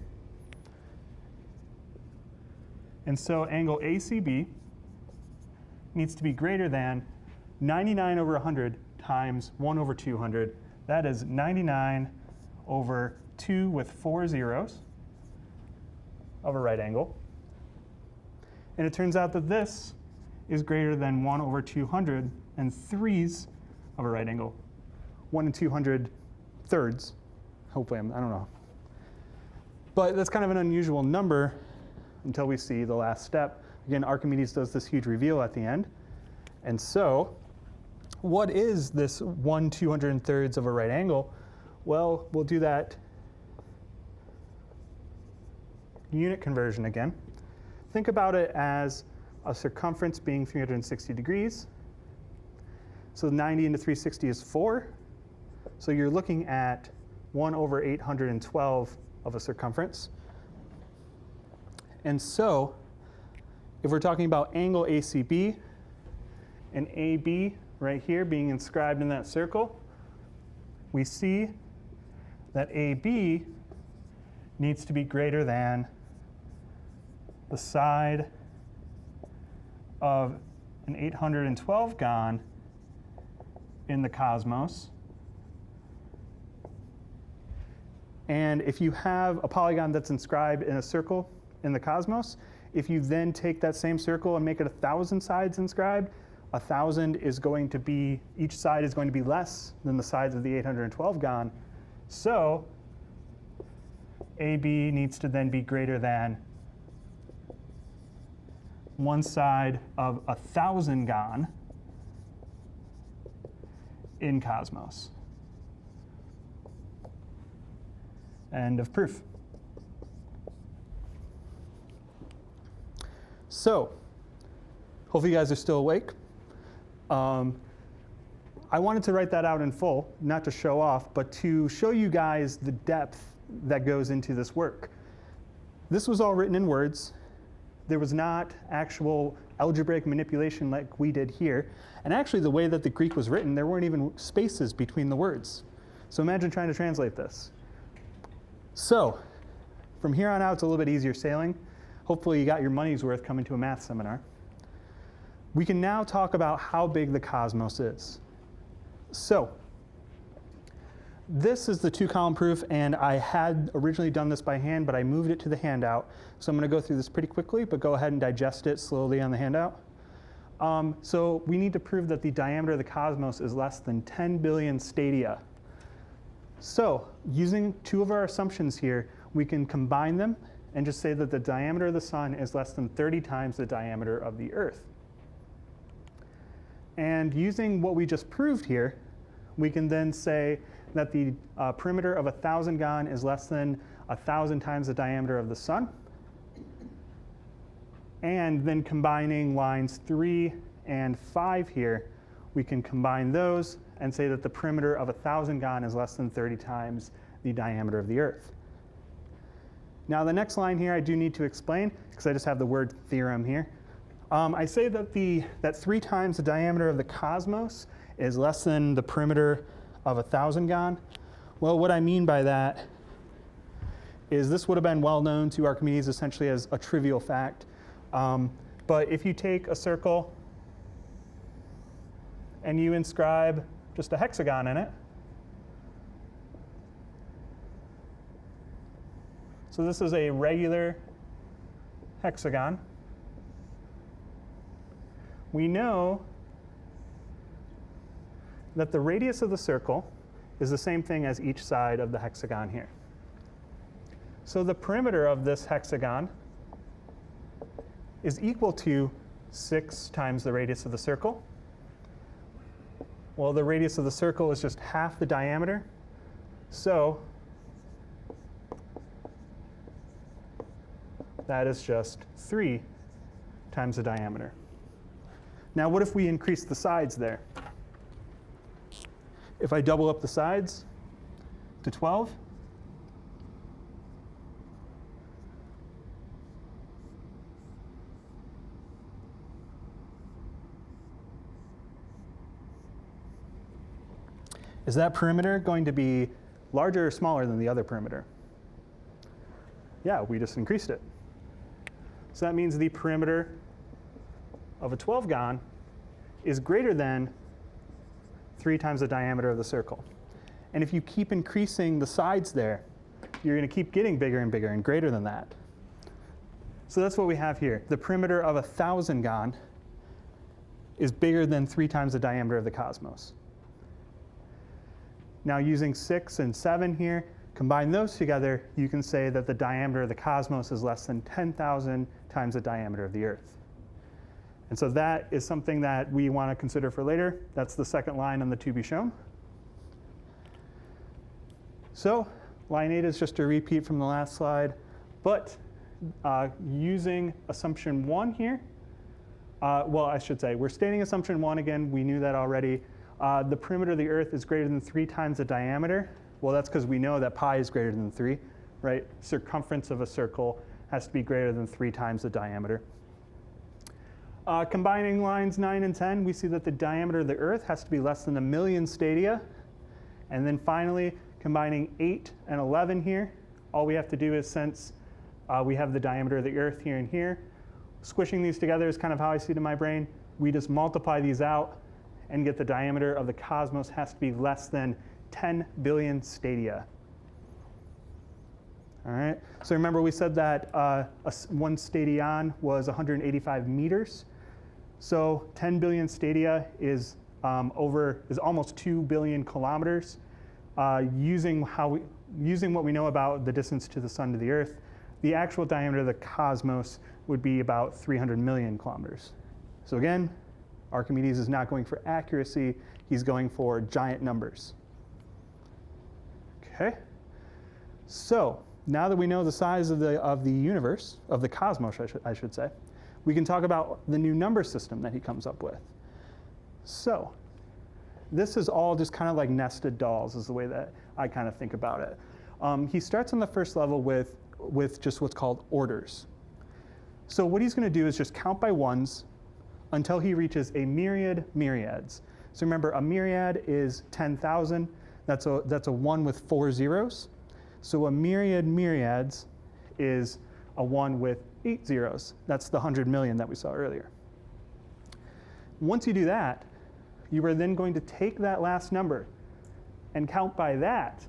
And so angle ACB needs to be greater than 99 over 100 times 1 over 200. That is 99 over 2 with 4 zeros of a right angle. And it turns out that this is greater than 1 over 200 and 3s of a right angle. 1 and 200 thirds. Hopefully, I don't know. But that's kind of an unusual number until we see the last step. Again, Archimedes does this huge reveal at the end. And so, what is this 1 203rds of a right angle? Well, we'll do that unit conversion again. Think about it as a circumference being 360 degrees. So 90 into 360 is 4. So you're looking at 1 over 812 of a circumference. And so if we're talking about angle ACB and AB right here being inscribed in that circle, we see that AB needs to be greater than the side of an 812 gon in the cosmos. And if you have a polygon that's inscribed in a circle in the cosmos, if you then take that same circle and make it 1,000 sides inscribed, 1,000 is going to be, each side is going to be less than the sides of the 812 gon. So AB needs to then be greater than one side of 1,000 gon in cosmos. End of proof. So, hopefully you guys are still awake. I wanted to write that out in full, not to show off, but to show you guys the depth that goes into this work. This was all written in words. There was not actual algebraic manipulation like we did here. And actually, the way that the Greek was written, there weren't even spaces between the words. So imagine trying to translate this. So from here on out, it's a little bit easier sailing. Hopefully you got your money's worth coming to a math seminar. We can now talk about how big the cosmos is. So this is the 2-column proof, and I had originally done this by hand, but I moved it to the handout. So I'm going to go through this pretty quickly, but go ahead and digest it slowly on the handout. So we need to prove that the diameter of the cosmos is less than 10 billion stadia. So using two of our assumptions here, we can combine them and just say that the diameter of the sun is less than 30 times the diameter of the Earth. And using what we just proved here, we can then say that the perimeter of 1,000 gon is less than 1,000 times the diameter of the sun. And then combining lines 3 and 5 here, we can combine those and say that the perimeter of a thousand-gon is less than 30 times the diameter of the Earth. Now the next line here I do need to explain, because I just have the word theorem here. I say that that 3 times the diameter of the cosmos is less than the perimeter of a thousand-gon. Well, what I mean by that is this would have been well known to Archimedes essentially as a trivial fact. But if you take a circle and you inscribe just a hexagon in it, so this is a regular hexagon, we know that the radius of the circle is the same thing as each side of the hexagon here. So the perimeter of this hexagon is equal to 6 times the radius of the circle. Well, the radius of the circle is just half the diameter, so that is just 3 times the diameter. Now, what if we increase the sides there? If I double up the sides to 12, is that perimeter going to be larger or smaller than the other perimeter? Yeah, we just increased it. So that means the perimeter of a 12-gon is greater than 3 times the diameter of the circle. And if you keep increasing the sides there, you're going to keep getting bigger and bigger and greater than that. So that's what we have here. The perimeter of a 1,000-gon is bigger than 3 times the diameter of the cosmos. Now using 6 and 7 here, combine those together, you can say that the diameter of the cosmos is less than 10,000 times the diameter of the Earth. And so that is something that we want to consider for later. That's the second line on the to be shown. So line 8 is just a repeat from the last slide, but using assumption 1 here, well, I should say, we're stating assumption 1 again. We knew that already. The perimeter of the Earth is greater than 3 times the diameter. Well, that's because we know that pi is greater than 3, right? Circumference of a circle has to be greater than 3 times the diameter. Combining lines 9 and 10, we see that the diameter of the Earth has to be less than 1,000,000 stadia. And then finally, combining 8 and 11 here, all we have to do is, since we have the diameter of the Earth here and here, squishing these together is kind of how I see it in my brain. We just multiply these out and get the diameter of the cosmos has to be less than 10 billion stadia. All right, so remember we said that 1 stadion was 185 meters. So 10 billion stadia is almost 2 billion kilometers. Using what we know about the distance to the sun to the Earth, the actual diameter of the cosmos would be about 300 million kilometers. So again, Archimedes is not going for accuracy, he's going for giant numbers. Okay, so now that we know the size of the universe, of the cosmos I should say, we can talk about the new number system that he comes up with. So this is all just kind of like nested dolls is the way that I kind of think about it. He starts on the first level with just what's called orders. So what he's going to do is just count by ones until he reaches a myriad myriads. So remember, a myriad is 10,000. That's a 1 with 4 zeros. So a myriad myriads is a 1 with 8 zeros. That's the 100 million that we saw earlier. Once you do that, you are then going to take that last number and count by that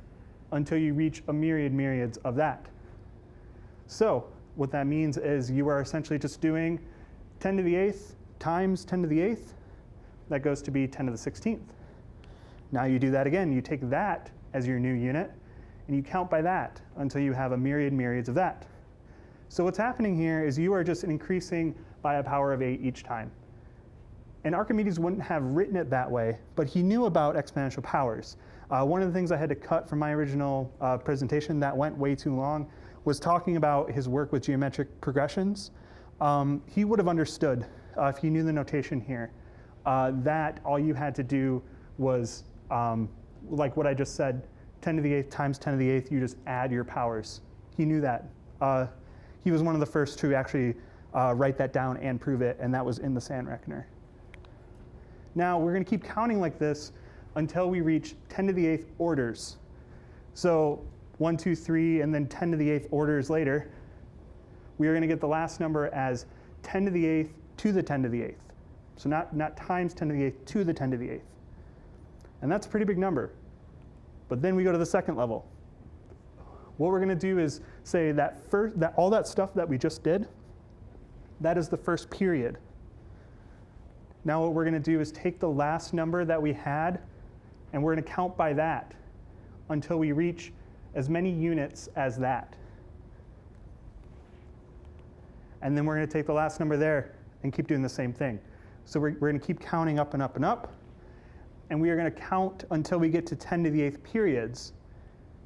until you reach a myriad myriads of that. So what that means is you are essentially just doing 10 to the 8th times 10 to the 8th. That goes to be 10 to the 16th. Now you do that again. You take that as your new unit, and you count by that until you have a myriad myriads of that. So what's happening here is you are just increasing by a power of 8 each time. And Archimedes wouldn't have written it that way, but he knew about exponential powers. One of the things I had to cut from my original presentation that went way too long was talking about his work with geometric progressions. He would have understood, if he knew the notation here, that all you had to do was Like what I just said, 10 to the 8th times 10 to the 8th, you just add your powers. He knew that. He was one of the first to actually write that down and prove it, and that was in the sand reckoner. Now, we're going to keep counting like this until we reach 10 to the 8th orders. So 1, 2, 3, and then 10 to the 8th orders later, we are going to get the last number as 10 to the 8th to the 10 to the 8th. So not times 10 to the 8th to the 10 to the 8th. And that's a pretty big number. But then we go to the second level. What we're going to do is say that all that stuff that we just did, that is the first period. Now what we're going to do is take the last number that we had, and we're going to count by that until we reach as many units as that. And then we're going to take the last number there and keep doing the same thing. So we're going to keep counting up and up and up. And we are going to count until we get to 10 to the 8th periods.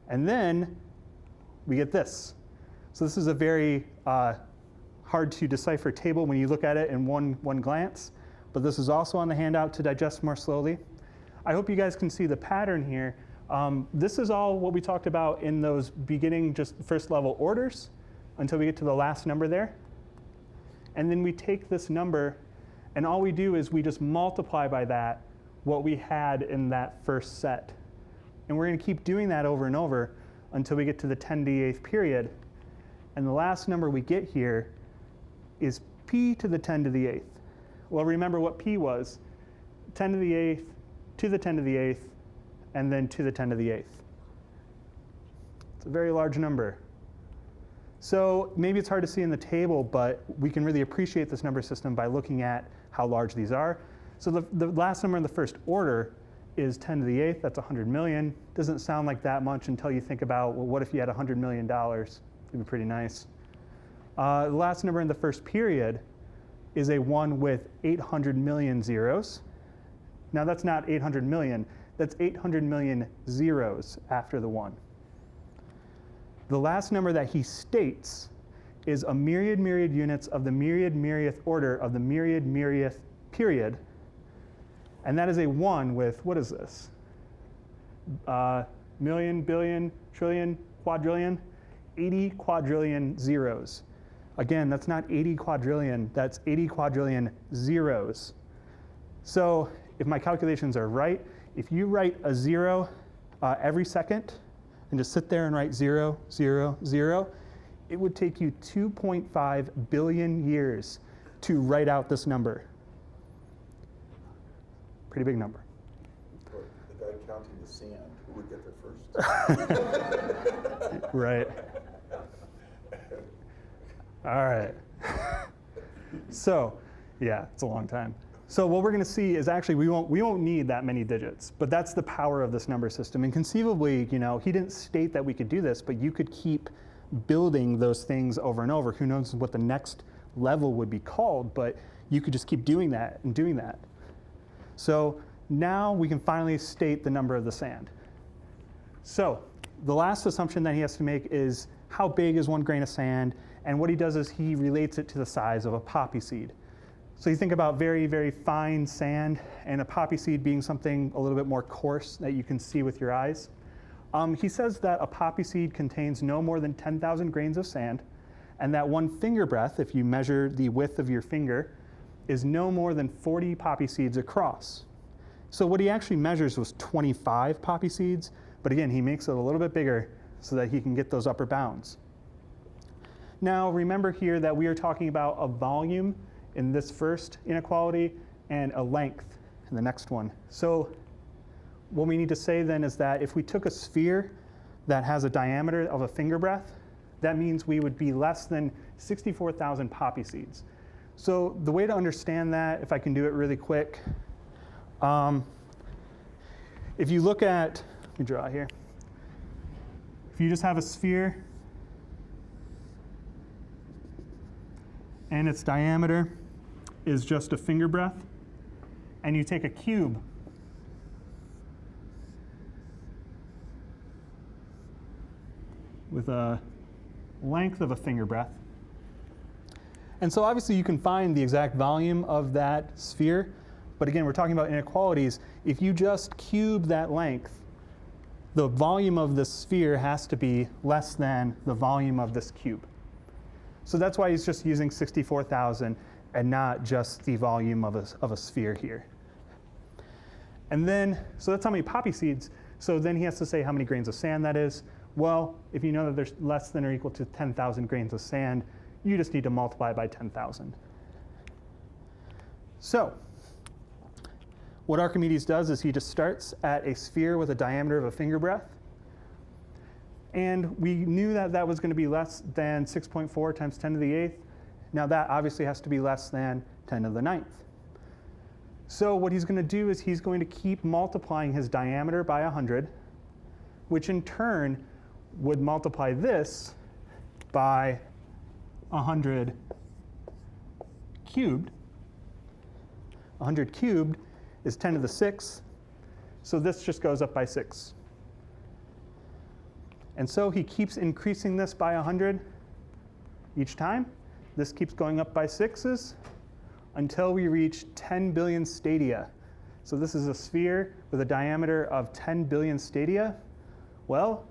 And then we get this. So this is a very hard to decipher table when you look at it in one glance. But this is also on the handout to digest more slowly. I hope you guys can see the pattern here. This is all what we talked about in those beginning just first level orders until we get to the last number there. And then we take this number, and all we do is we just multiply by that what we had in that first set. And we're going to keep doing that over and over until we get to the 10 to the 8th period. And the last number we get here is p to the 10 to the 8th. Well, remember what p was. 10 to the 8th, to the 10 to the 8th, and then to the 10 to the 8th. It's a very large number. So maybe it's hard to see in the table, but we can really appreciate this number system by looking at how large these are. So the last number in the first order is 10 to the 8th. That's 100 million. Doesn't sound like that much until you think about, well, what if you had $100 million? It'd be pretty nice. The last number in the first period is a 1 with 800 million zeros. Now that's not 800 million. That's 800 million zeros after the 1. The last number that he states is a myriad units of the myriadth order of the myriadth period. And that is a 1 with, what is this? Million, billion, trillion, quadrillion, 80 quadrillion zeros. Again, that's not 80 quadrillion, that's 80 quadrillion zeros. So if my calculations are right, if you write a 0 every second, and just sit there and write 0, 0, 0, it would take you 2.5 billion years to write out this number. Pretty big number. For the guy counting the sand, who would get there first? Right. All right. So, yeah, it's a long time. So what we're going to see is actually we won't need that many digits, but that's the power of this number system. And conceivably, he didn't state that we could do this, but you could keep building those things over and over. Who knows what the next level would be called, but you could just keep doing that and doing that. So now we can finally state the number of the sand. So the last assumption that he has to make is how big is 1 grain of sand, and what he does is he relates it to the size of a poppy seed. So you think about very, very fine sand, and a poppy seed being something a little bit more coarse that you can see with your eyes. He says that a poppy seed contains no more than 10,000 grains of sand, and that 1 finger breadth, if you measure the width of your finger, is no more than 40 poppy seeds across. So what he actually measures was 25 poppy seeds, but again, he makes it a little bit bigger so that he can get those upper bounds. Now remember here that we are talking about a volume in this first inequality and a length in the next one. So what we need to say then is that if we took a sphere that has a diameter of a finger breadth, that means we would be less than 64,000 poppy seeds. So the way to understand that, if I can do it really quick, if you look at, let me draw here. If you just have a sphere and its diameter is just a finger breadth, and you take a cube with a length of a finger breadth. And so obviously you can find the exact volume of that sphere, But again, we're talking about inequalities. If you just cube that length, the volume of the sphere has to be less than the volume of this cube. So that's why he's just using 64,000 and not just the volume of a sphere here. And then, so that's how many poppy seeds. So then he has to say how many grains of sand that is. Well, if you know that there's less than or equal to 10,000 grains of sand, you just need to multiply by 10,000. So what Archimedes does is he just starts at a sphere with a diameter of a finger breadth. And we knew that that was going to be less than 6.4 times 10 to the 8th. Now that obviously has to be less than 10 to the 9th. So what he's going to do is he's going to keep multiplying his diameter by 100, which in turn would multiply this by 100 cubed. 100 cubed is 10 to the 6th, so this just goes up by 6. And so he keeps increasing this by 100 each time. This keeps going up by 6s until we reach 10 billion stadia. So this is a sphere with a diameter of 10 billion stadia. Well,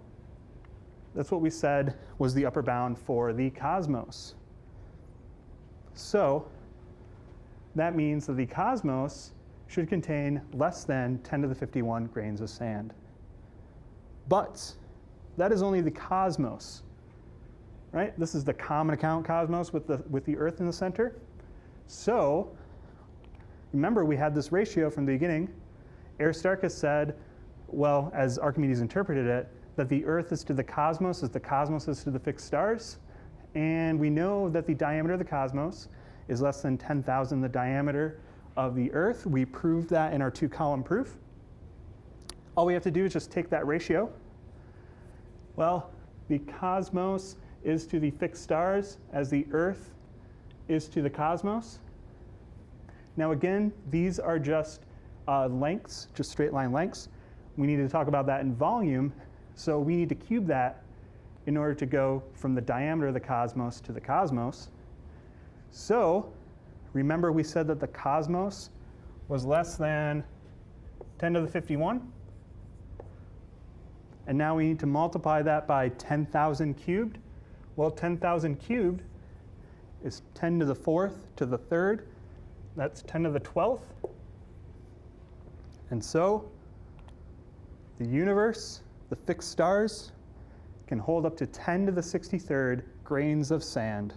that's what we said was the upper bound for the cosmos. So that means that the cosmos should contain less than 10 to the 51 grains of sand. But that is only the cosmos, right? This is the common account cosmos with the Earth in the center. So remember, we had this ratio from the beginning. Aristarchus said, well, as Archimedes interpreted it, that the Earth is to the cosmos as the cosmos is to the fixed stars. And we know that the diameter of the cosmos is less than 10,000 the diameter of the Earth. We proved that in our 2-column proof. All we have to do is just take that ratio. Well, the cosmos is to the fixed stars as the Earth is to the cosmos. Now again, these are just lengths, just straight line lengths. We need to talk about that in volume, so we need to cube that in order to go from the diameter of the cosmos to the cosmos. So remember we said that the cosmos was less than 10 to the 51? And now we need to multiply that by 10,000 cubed. Well, 10,000 cubed is 10 to the 4th to the 3rd. That's 10 to the 12th. And so the universe, the fixed stars, can hold up to 10 to the 63rd grains of sand.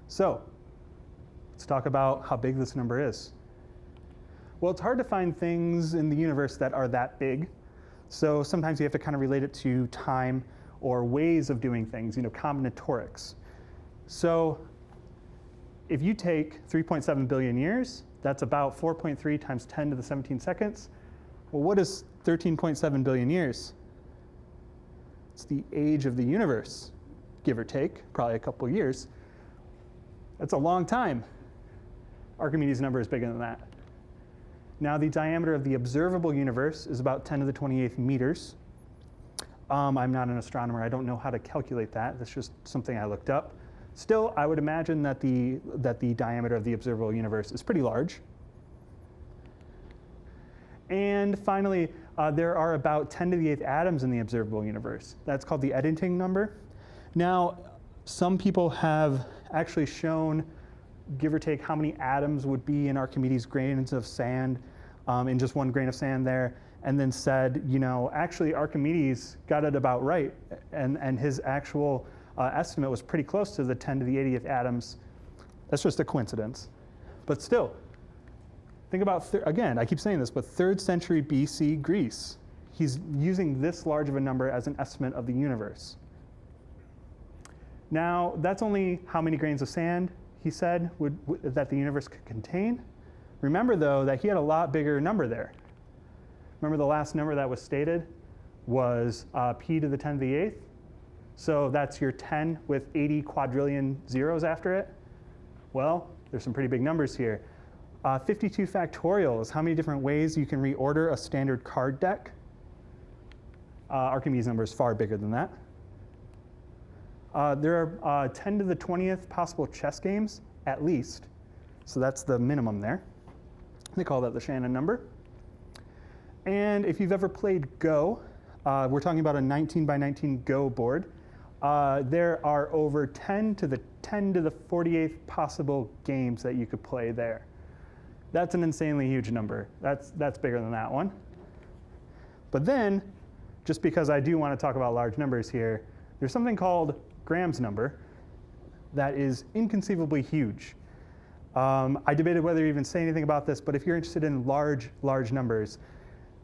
So let's talk about how big this number is. Well, it's hard to find things in the universe that are that big. So sometimes you have to kind of relate it to time or ways of doing things, combinatorics. So if you take 3.7 billion years, that's about 4.3 times 10 to the 17 seconds. Well, what is 13.7 billion years? It's the age of the universe, give or take, probably a couple of years. That's a long time. Archimedes' number is bigger than that. Now, the diameter of the observable universe is about 10 to the 28th meters. I'm not an astronomer. I don't know how to calculate that. That's just something I looked up. Still, I would imagine that the diameter of the observable universe is pretty large. And finally, there are about 10 to the 8th atoms in the observable universe. That's called the Eddington number. Now, some people have actually shown, give or take, how many atoms would be in Archimedes' grains of sand, in just one grain of sand there, and then said, actually Archimedes got it about right, and his actual estimate was pretty close to the 10 to the 80th atoms. That's just a coincidence. But still, think about, again, I keep saying this, but 3rd century BC Greece. He's using this large of a number as an estimate of the universe. Now, that's only how many grains of sand, he said, that the universe could contain. Remember, though, that he had a lot bigger number there. Remember the last number that was stated was p to the 10 to the 8th? So that's your 10 with 80 quadrillion zeros after it. Well, there's some pretty big numbers here. 52 factorial is how many different ways you can reorder a standard card deck. Archimedes' number is far bigger than that. There are 10 to the 20th possible chess games, at least. So that's the minimum there. They call that the Shannon number. And if you've ever played Go, we're talking about a 19 by 19 Go board. There are over 10 to the 48th possible games that you could play there. That's an insanely huge number. That's bigger than that one. But then, just because I do want to talk about large numbers here, there's something called Graham's number that is inconceivably huge. I debated whether to even say anything about this, but if you're interested in large numbers,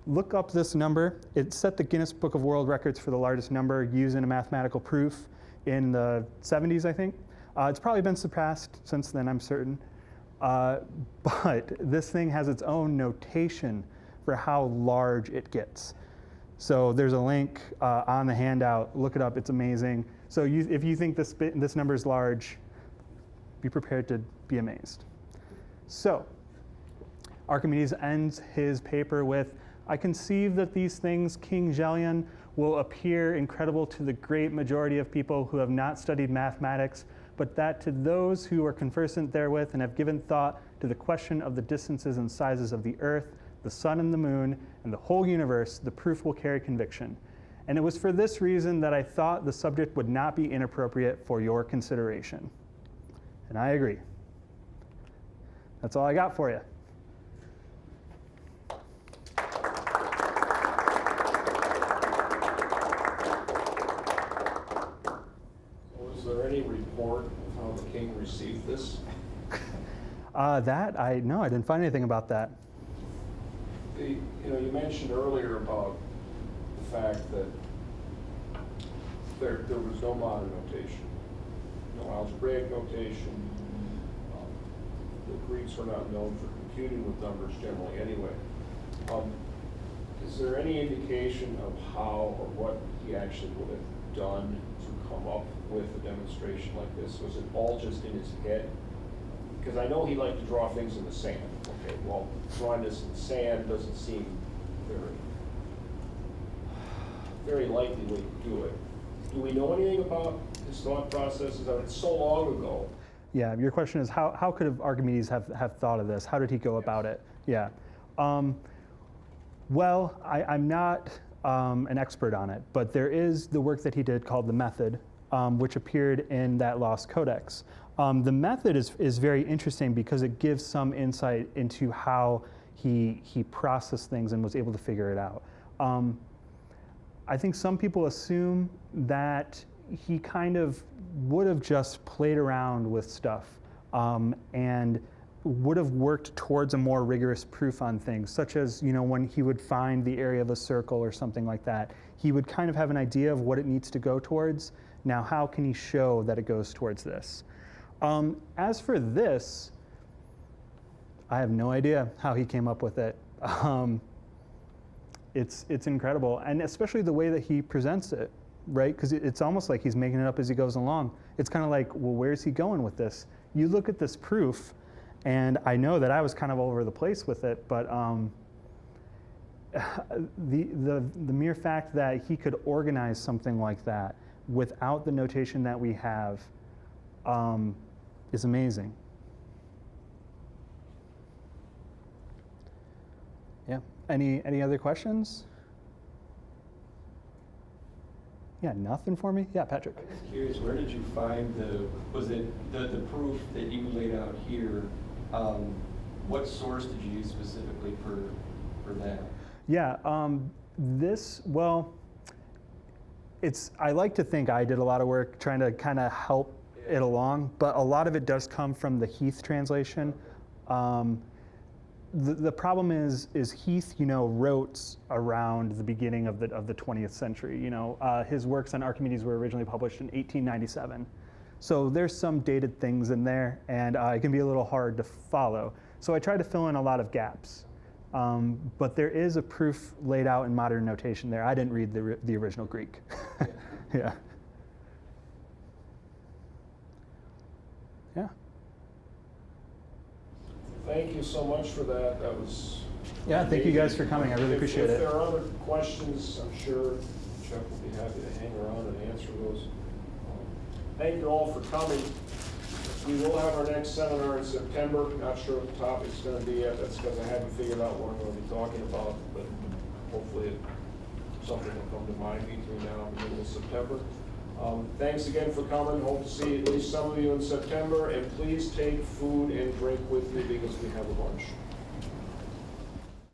look up this number. It set the Guinness Book of World Records for the largest number used in a mathematical proof in the 70s, I think. It's probably been surpassed since then, I'm certain. But this thing has its own notation for how large it gets. So there's a link on the handout. Look it up. It's amazing. So if you think this number is large, be prepared to be amazed. So Archimedes ends his paper with, I conceive that these things, King Gelon, will appear incredible to the great majority of people who have not studied mathematics, but that to those who are conversant therewith and have given thought to the question of the distances and sizes of the earth, the sun and the moon, and the whole universe, the proof will carry conviction. And it was for this reason that I thought the subject would not be inappropriate for your consideration. And I agree. That's all I got for you. Was there any report of how the king received this? No, I didn't find anything about that. You mentioned earlier about the fact that there was no modern notation, no algebraic notation. The Greeks were not known for computing with numbers generally anyway. Is there any indication of how or what he actually would have done to come up with a demonstration like this? Was it all just in his head? Because I know he liked to draw things in the sand. Okay, well, drawing this in the sand doesn't seem very likely way to do it. Do we know anything about his thought processes? I mean, it's so long ago. Yeah, your question is how could Archimedes have thought of this? How did he go about it? Yeah. Well, I'm not an expert on it, but there is the work that he did called the method, which appeared in that lost codex. The method is very interesting because it gives some insight into how he processed things and was able to figure it out. I think some people assume that he kind of would have just played around with stuff and would have worked towards a more rigorous proof on things, such as, when he would find the area of a circle or something like that, he would kind of have an idea of what it needs to go towards. Now, how can he show that it goes towards this? As for this, I have no idea how he came up with it. It's incredible, and especially the way that he presents it, right? Because it's almost like he's making it up as he goes along. It's kind of like, well, where's he going with this? You look at this proof, and I know that I was kind of all over the place with it, but the mere fact that he could organize something like that without the notation that we have is amazing. Yeah. Any other questions? Yeah, nothing for me? Yeah, Patrick. I'm just curious, where did you find was it the proof that you laid out here? What source did you use specifically for that? Yeah, I like to think I did a lot of work trying to kind of help it along, but a lot of it does come from the Heath translation. The problem is Heath, wrote around the beginning of the 20th century. His works on Archimedes were originally published in 1897. So there's some dated things in there, and it can be a little hard to follow. So I try to fill in a lot of gaps. But there is a proof laid out in modern notation there. I didn't read the original Greek. Yeah. Yeah. Thank you so much for that. That was. Yeah, thank you guys for coming. I really appreciate it. If there are other questions, I'm sure Chuck will be happy to hang around and answer those. Thank you all for coming. we will have our next seminar in September. Not sure what the topic's gonna be yet. That's because I haven't figured out what I'm gonna be talking about, but hopefully something will come to mind between now and the middle of September. Thanks again for coming. Hope to see at least some of you in September, and please take food and drink with you because we have a lunch.